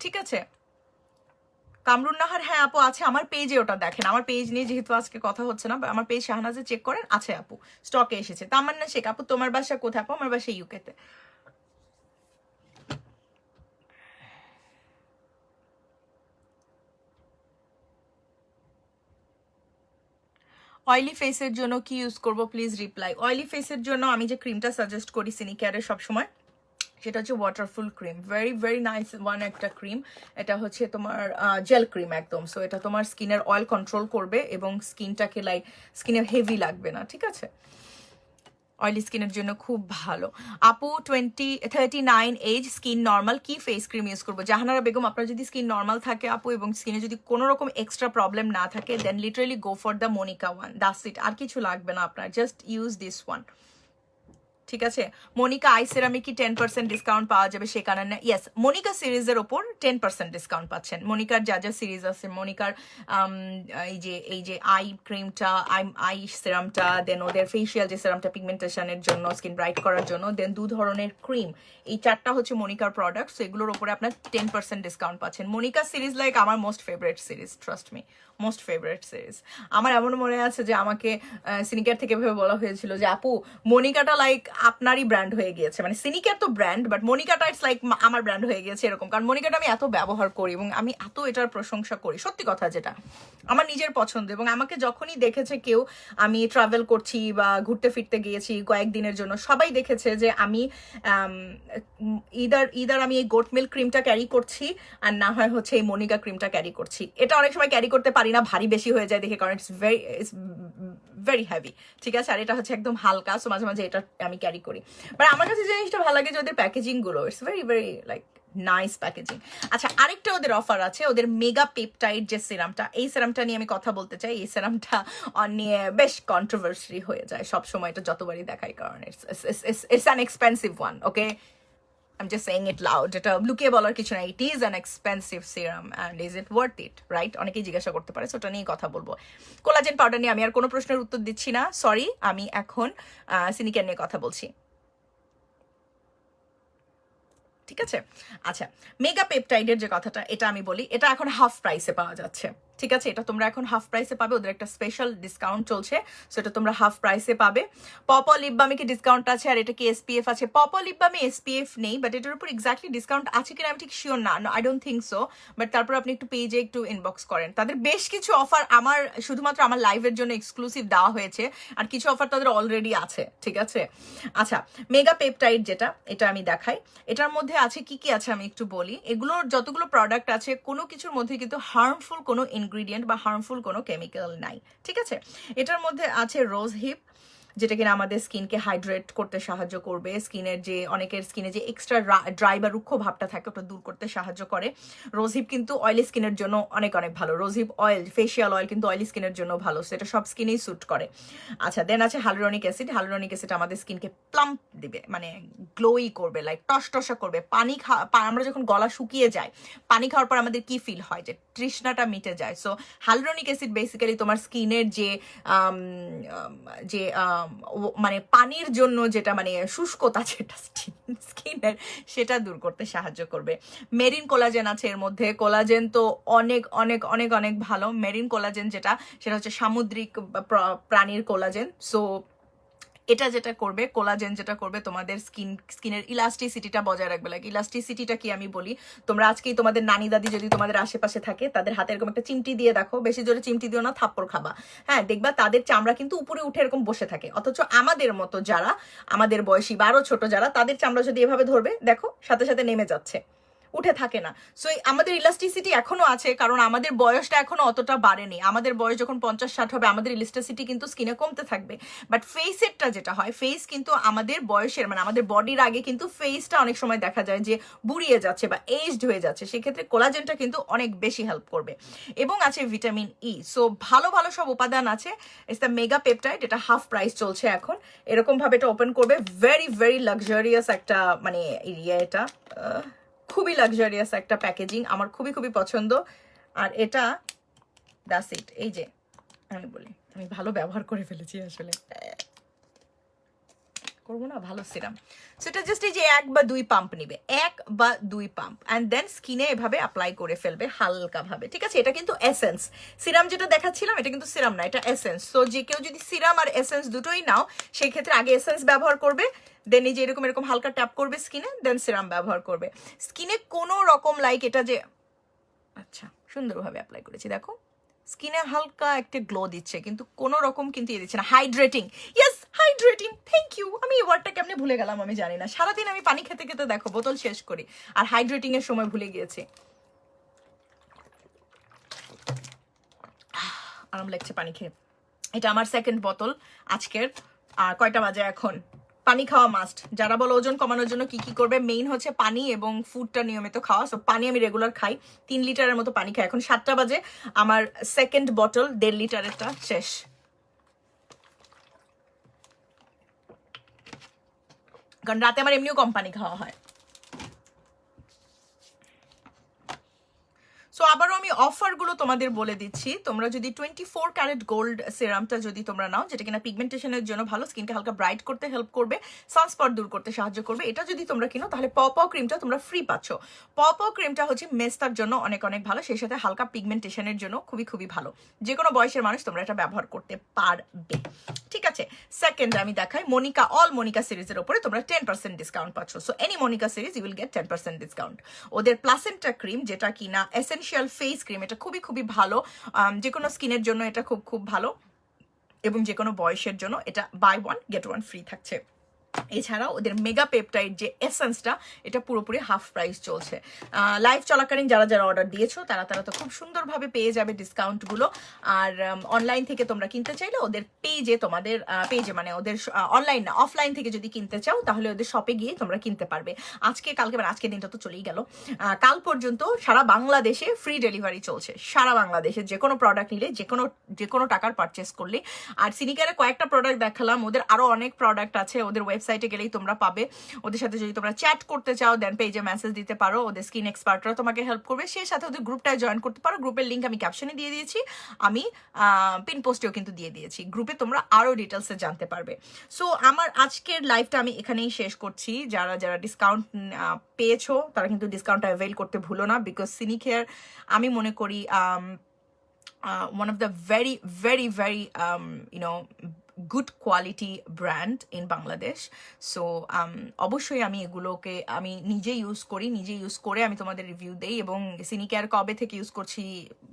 ঠিক আছে, কামরুন নাহার, হ্যাঁ আপু আছে আমার পেজে, ওটা দেখেন আমার পেজ নিয়ে যেহেতু আজকে কথা হচ্ছে না, আমার পেজ শাহনাজে চেক করেন, আছে আপু, স্টকে এসেছে। তামান্না শেখ আপু, তোমার বাসা কোথায় আপু? আমার বাসা ইউকেতে। অয়েলি ফেসের জন্য কি ইউজ করবো প্লিজ রিপ্লাই। অয়েলি ফেসের জন্য আমি যে ক্রিমটা সাজেস্ট করি সিনিকেয়ারের সবসময়, সেটা হচ্ছে waterful cream, very very nice one একটা ক্রিম। এটা হচ্ছে তোমার জেল ক্রিম একদম, সো এটা তোমার স্কিনের অয়েল কন্ট্রোল করবে এবং স্কিনটাকে লাইক স্কিনে হেভি লাগবে না। ঠিক আছে, অয়েলি স্কিনের জন্য খুব ভালো। আপু 39 এজ, স্কিন নর্মাল, কি ফেস ক্রিম ইউজ করবো? জাহানারা বেগম, আপনার যদি স্কিন নর্মাল থাকে আপু এবং স্কিনে যদি কোনো রকম এক্সট্রা প্রবলেম না থাকে, then literally go for the Monica one, that's it, আর কিছু লাগবে না আপনার, জাস্ট ইউজ দিস ওয়ান। ঠিক আছে, মনিকা আই সেরামে কি 10% ডিসকাউন্ট পাওয়া যাবে সে কারণে? ইয়েস, মনিকা সিরিজের ওপর 10% ডিসকাউন্ট পাচ্ছেন। মনিকার যা যা সিরিজ আছে, মনিকার এই যে আই ক্রিমটা, আই সেরামটা, দেন ওদের ফেসিয়াল যে সেরামটা পিগমেন্টেশনের জন্য, স্কিন ব্রাইট করার জন্য, দেন 2 ধরনের ক্রিম, এই 4টা হচ্ছে মনিকার প্রোডাক্ট। সো এগুলোর ওপরে আপনার 10% ডিসকাউন্ট পাচ্ছেন। মনিকা সিরিজ লাইক আমার most favourite series, trust me, most favourite series. আমার এমন মনে আছে যে আমাকে সিনিকেয়ার থেকে ভেবে বলা হয়েছিল যে আপু মনিকাটা লাইক আপনারই ব্র্যান্ড হয়ে গিয়েছে, মানে সিনিকেয়ার তো ব্র্যান্ড বাট মনিকাটা ইটস লাইক আমার ব্র্যান্ড হয়ে গিয়েছে এরকম, কারণ মনিকাটা আমি এত ব্যবহার করি এবং আমি এত এটার প্রশংসা করি, সত্যি কথা যেটা আমার নিজের পছন্দ। এবং আমাকে যখনই দেখেছে কেউ, আমি ট্রাভেল করছি বা ঘুরতে ফিরতে গিয়েছি কয়েকদিনের জন্য, সবাই দেখেছে যে আমি ইদার আমি এই গোট মিল্ক ক্রিমটা ক্যারি করছি আর না হয় হচ্ছে এই মনিকা ক্রিমটা ক্যারি করছি। এটা অনেক সময় ক্যারি করতে পারি না, ভারী বেশি হয়ে যায় দেখে, কারণ ইটস ভেরি হ্যাভি। ঠিক আছে, আর এটা হচ্ছে একদম হালকা, সো মাঝে মাঝে এটা আমি ক্যারি করি। বাট আমার কাছে যে জিনিসটা ভালো লাগে যে ওদের প্যাকেজিং গুলো, it's very very like nice packaging. আচ্ছা, আরেকটা ওদের অফার আছে, ওদের মেগা পেপটাইড যে সিরামটা, এই সিরামটা নিয়ে আমি কথা বলতে চাই। এই সিরামটা নিয়ে বেশ কন্ট্রোভার্সি হয়ে যায় সব সময়, এটা যতবারই দেখাই, কারণ it's an expensive one. Okay, I'm just saying it loud, এটা লুকিয়ে বলার কিছু না, it is an expensive serum and is it worth it, right? অনেকেই জিজ্ঞাসা করতে পারে, সেটা নিয়ে কথা বলবো। কোলাজেন পাউডার নিয়ে আমি আর কোনো প্রশ্নের উত্তর দিচ্ছি না, সরি, আমি এখন সিনিকেয়ার নিয়ে কথা বলছি। ঠিক আছে, আচ্ছা, মেগা পেপটাইডের যে কথাটা, এটা আমি বলি, এটা এখন হাফ প্রাইসে পাওয়া যাচ্ছে। ঠিক আছে, এটা তোমরা এখন হাফ প্রাইসে পাবে, ওদের একটা স্পেশাল ডিসকাউন্ট চলছে, সো এটা তোমরা হাফ প্রাইসে পাবে। পপ লিপ বামে কি ডিসকাউন্ট আছে? আর এটা কি এসপিএফ আছে? পপ লিপ বামে এসপিএফ নেই, বাট এটার উপর এক্স্যাক্টলি ডিসকাউন্ট আছে কিনা আমি ঠিক শিওর না, I don't think so. But তারপর আপনি একটু পেজে একটু ইনবক্স করেন, তাদের বেশ কিছু অফার আমার শুধুমাত্র আমার লাইভের জন্য এক্সক্লুসিভ দেওয়া হয়েছে, আর কিছু অফার তাদের অলরেডি আছে। ঠিক আছে, আচ্ছা, মেগা পেপটাইড যেটা, এটা আমি দেখাই, এটার মধ্যে আছে কি কি আছে আমি একটু বলি। এগুলোর যতগুলো প্রোডাক্ট আছে, কোনো কিছুর মধ্যে কিন্তু হার্মফুল কোনো ইনগ্রিডিয়েন্ট বা হার্মফুল কোনো কেমিক্যাল নাই। ঠিক আছে, এটার মধ্যে আছে রোজ হিপ, যেটা কিনা আমাদের স্কিনকে হাইড্রেট করতে সাহায্য করবে, স্কিনের যে অনেকের স্কিনে যে এক্সট্রা ড্রাই বা রুক্ষ ভাবটা থাকে ওটা দূর করতে সাহায্য করে। রোজহিপ কিন্তু অয়েলি স্কিনের জন্য অনেক অনেক ভালো, রোজহিপ অয়েল, ফেশিয়াল অয়েল কিন্তু অয়েলি স্কিনের জন্য ভালো, সেটা সব স্কিনেই স্যুট করে। আচ্ছা, দেন আছে হাইলুরনিক অ্যাসিড, হাইলুরনিক অ্যাসিড আমাদের স্কিনকে প্লাম্প দিবে, মানে গ্লোই করবে, লাইক টসটসা করবে। পানি আমরা যখন গলা শুকিয়ে যায়, পানি খাওয়ার পর আমাদের কি ফিল হয়, যে তৃষ্ণাটা মিটে যায়। সো হাইলুরনিক অ্যাসিড বেসিক্যালি তোমার স্কিনের যে মানে পানির জন্য যেটা মানে শুষ্কতা যেটা স্কিনের, সেটা দূর করতে সাহায্য করবে। মেরিন কোলাজেন আছে এর মধ্যে, কোলাজেন তো অনেক অনেক অনেক অনেক ভালো। মেরিন কোলাজেন যেটা, সেটা হচ্ছে সামুদ্রিক প্রাণীর কোলাজেন। সো এটা যেটা করবে, কোলাজেন যেটা করবে, তোমাদের স্কিনের ইলাস্টিসিটিটা বজায় রাখবে। লাগে ইলাস্টিসিটিটা কি আমি বলি, তোমরা আজকেই তোমাদের নানি দাদি যদি তোমাদের আশেপাশে থাকে, তাদের হাতে এরকম একটা চিমটি দিয়ে দেখো, বেশি জোরে চিমটি দিও না, থাপ্পড় খাবা। হ্যাঁ, দেখবা তাদের চামড়া কিন্তু উপরে উঠে এরকম বসে থাকে, অথচ আমাদের মতো যারা, আমাদের বয়সী বা আরো ছোট যারা, তাদের চামড়া যদি এভাবে ধরবে, দেখো সাথে সাথে নেমে যাচ্ছে, উঠে থাকে না। সো আমাদের ইলাস্টিসিটি এখনো আছে, কারণ আমাদের বয়সটা এখনো অতটা বাড়েনি। আমাদের বয়স যখন 50-60 হবে আমাদের ইলাস্টিসিটি কিন্তু স্কিনে কমতে থাকবে। বাট ফেসেরটা যেটা হয়, ফেস কিন্তু আমাদের বয়সের মানে আমাদের বডির আগে কিন্তু ফেসটা অনেক সময় দেখা যায় যে বুড়িয়ে যাচ্ছে বা এজড হয়ে যাচ্ছে, সেক্ষেত্রে কোলাজেনটা কিন্তু অনেক বেশি হেল্প করবে। এবং আছে ভিটামিন ই। সো ভালো ভালো সব উপাদান আছে। ইটস দ্য মেগা পেপটাইড, এটা হাফ প্রাইস চলছে এখন। এরকম ভাবে এটা ওপেন করবে, ভেরি ভেরি লাক্সারিয়াস একটা মানে ইয়ে, এটা খুবই লাক্সারিয়াস একটা প্যাকেজিং, আমার খুবই খুবই পছন্দ। আর এটা দ্যাটস ইট। এই যে আমি বলি, আমি ভালো ব্যবহার করে ফেলেছি আসলে, করবো না ভালো সিরাম। সেটা জাস্ট এই যে 1 বা 2 পাম্প নিবে, 1 বা 2 পাম্প, অ্যান্ড দেন স্কিনে এভাবে অ্যাপ্লাই করে ফেলবে হালকা ভাবে, ঠিক আছে? এটা কিন্তু এসেন্স, সিরাম যেটা দেখাচ্ছিলাম এটা কিন্তু সিরাম না, এটা এসেন্স। তো যে কেউ যদি সিরাম আর এসেন্স দুটোই নাও, সেই ক্ষেত্রে আগে এসেন্স ব্যবহার করবে, দেন এই যে এরকম এরকম হালকা ট্যাপ করবে স্কিনে, দেন সিরাম ব্যবহার করবে। স্কিনে কোনো রকম লাইক এটা যে, আচ্ছা সুন্দরভাবে অ্যাপ্লাই করেছি দেখো, স্কিনে হালকা একটা গ্লো দিচ্ছে, কিন্তু কোনো রকম কিন্তু ইয়ে দিচ্ছে না। Hydrating, yes hydrating, thank you. আমি এই ওয়ার্ডটা কেমনে ভুলে গেলাম আমি জানি না, সারাদিন আমি পানি খেতে খেতে দেখো বোতল শেষ করি, আর হাইড্রেটিং এর সময় ভুলে গিয়েছি। আরাম লাগছে পানি খেয়ে। এটা আমার সেকেন্ড বোতল আজকের। আর কয়টা বাজে এখন? পানি খাওয়া মাস্ট। যারা বলো ওজন কমানোর জন্য কি কি করবে, মেইন হচ্ছে পানি এবং ফুডটা নিয়মিত খাওয়া। সো পানি আমি রেগুলার খাই, 3 লিটারের মতো পানি খাই। এখন 7টা বাজে, আমার সেকেন্ড বোতল 1.5 লিটারেরটা শেষ। কারণ রাতে আমার এমনিও কম পানি খাওয়া হয়। সো আবারও আমি অফারগুলো তোমাদের বলে দিচ্ছি। তোমরা যদি 24 ক্যারেট গোল্ড সিরামটা যদি তোমরা নাও, যেটা কিনা পিগমেন্টেশনের জন্য ভালো, স্কিনকে হালকা ব্রাইট করতে হেল্প করবে, সানস্পট দূর করতে সাহায্য করবে, এটা যদি তোমরা কিনো তাহলে পাও ক্রিমটা তোমরা ফ্রি পাচ্ছ। পাও ক্রিমটা হচ্ছে মেস্তার জন্য অনেক অনেক ভালো, সেই সাথে হালকা পিগমেন্টেশনের জন্য খুবই খুবই ভালো। যে কোনো বয়সের মানুষ তোমরা এটা ব্যবহার করতে পারবে, ঠিক আছে? সেকেন্ড আমি দেখাই মনিকা, অল মনিকা সিরিজের উপরে তোমরা 10% ডিসকাউন্ট পাচ্ছ। So any Monica series you will get 10% discount. ওদের প্লাসেন্টা ক্রিম, যেটা কিনা এসেনশিয়াল ফেস ক্রিম, এটা খুবই খুবই ভালো, যে কোনো স্কিনের জন্য এটা খুব খুব ভালো, এবং যে কোনো বয়সের জন্য এটা বাই 1 গেট 1 ফ্রি থাকছে। এছাড়াও ওদের মেগা পেপটাইড যে এসেন্সটা, এটা পুরোপুরি হাফ প্রাইস চলছে। লাইভ চলাকালীন যারা যারা অর্ডার দিয়েছো তারা তারা তো খুব সুন্দরভাবে পেয়ে যাবে ডিসকাউন্টগুলো। আর অনলাইন থেকে তোমরা কিনতে চাইলে ওদের পেজে, তোমাদের পেজে মানে ওদের অনলাইন না অফলাইন থেকে যদি কিনতে চাও তাহলে ওদের শপে গিয়ে তোমরা কিনতে পারবে। আজকে কালকে মানে আজকে দিনটা তো চলেই গেল, কাল পর্যন্ত সারা বাংলাদেশে ফ্রি ডেলিভারি চলছে। সারা বাংলাদেশে যে কোনো প্রোডাক্ট নিলে, যে কোনো টাকার পারচেস করলে। আর সিনিকারে কয়েকটা প্রোডাক্ট দেখালাম, ওদের আরো অনেক প্রোডাক্ট আছে, ওদের ওয়েবসাইটে গেলেই তোমরা পাবে। ওদের সাথে যদি তোমরা চ্যাট করতে চাও দেন পেজে মেসেজ দিতে পারো, ওদের স্কিন এক্সপার্টরা তোমাকে হেল্প করবে। সেই সাথে ওদের গ্রুপটায় জয়েন করতে পারো, গ্রুপের লিঙ্ক আমি ক্যাপশনে দিয়ে দিয়েছি, আমি পিন পোস্টেও কিন্তু দিয়ে দিয়েছি। গ্রুপে তোমরা আরো ডিটেলসে জানতে পারবে। সো আমার আজকের লাইভটা আমি এখানেই শেষ করছি। যারা যারা ডিসকাউন্ট পেয়েছো তারা কিন্তু ডিসকাউন্টটা অ্যাভেল করতে ভুলো না, বিকজ সিনিকেয়ার আমি মনে করি one of the very very very good quality brand in Bangladesh. So অবশ্যই আমি এগুলোকে আমি নিজে ইউজ করি, নিজে ইউজ করে আমি তোমাদের রিভিউ দেই। এবং সিনিকেয়ার কবে থেকে ইউজ করছি,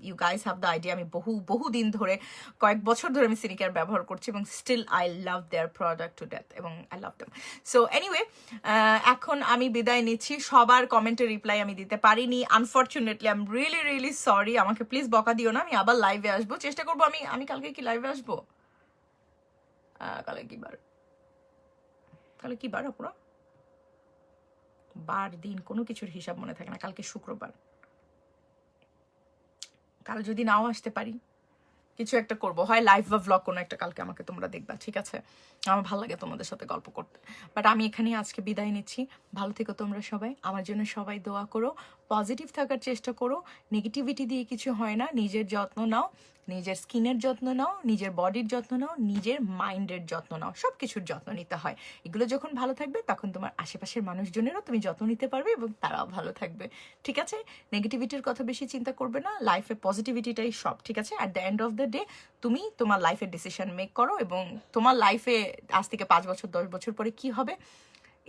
you guys have the idea. আমি বহু দিন ধরে, কয়েক বছর ধরে আমি সিনিকেয়ার ব্যবহার করছি, এবং still I love their product to death, এবং I love them. So anyway, এখন আমি বিদায় নিচ্ছি। সবার কমেন্টের রিপ্লাই আমি দিতে পারিনি unfortunately, I am really really sorry. আমাকে প্লিজ বকা দিও না, আমি আবার লাইভে আসবো, চেষ্টা করবো। আমি কালকে কি লাইভে আসবো? কালে কি বার আপনারা? বার দিন কোনো কিছুর হিসাব মনে থাকে না। কালকে শুক্রবার, কাল যদি নাও আসতে পারি, কিছু একটা করব, হয় লাইভ বা ভ্লগ কোনো একটা কালকে আমাকে তোমরা দেখবা, ঠিক আছে? আমার ভালো লাগে তোমাদের সাথে গল্প করতে। বাট আমি এখানে আজকে বিদায় নিচ্ছি। ভালো থেকো তোমরা সবাই, আমার জন্য সবাই দোয়া করো, পজিটিভ থাকার চেষ্টা করো। নেগেটিভিটি দিয়ে কিছু হয় না। নিজের যত্ন নাও, নিজের স্কিনের যত্ন নাও, নিজের বডির যত্ন নাও, নিজের মাইন্ডের যত্ন নাও। সব কিছুর যত্ন নিতে হয়। এগুলো যখন ভালো থাকবে তখন তোমার আশেপাশের মানুষজনেরও তুমি যত্ন নিতে পারবে, এবং তারাও ভালো থাকবে, ঠিক আছে? নেগেটিভিটির কথা বেশি চিন্তা করবে না, লাইফে পজিটিভিটিটাই সব, ঠিক আছে? At the end of the day তুমি তোমার লাইফের ডিসিশন মেক করো, এবং তোমার লাইফে আজ থেকে 5 বছর 10 বছর পরে কি হবে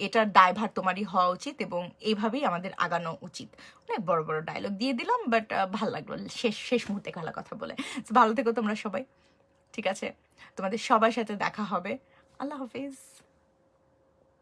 এটার দায়ভার তোমারই হওয়া উচিত, এবং এইভাবেই আমাদের আগানো উচিত। অনেক বড় বড় ডায়লগ দিয়ে দিলাম, বাট ভালো লাগলো শেষ মুহূর্তে ভালো কথা বলে। ভালো থেকো তোমরা সবাই, ঠিক আছে? তোমাদের সবার সাথে দেখা হবে। আল্লাহ হাফিজ।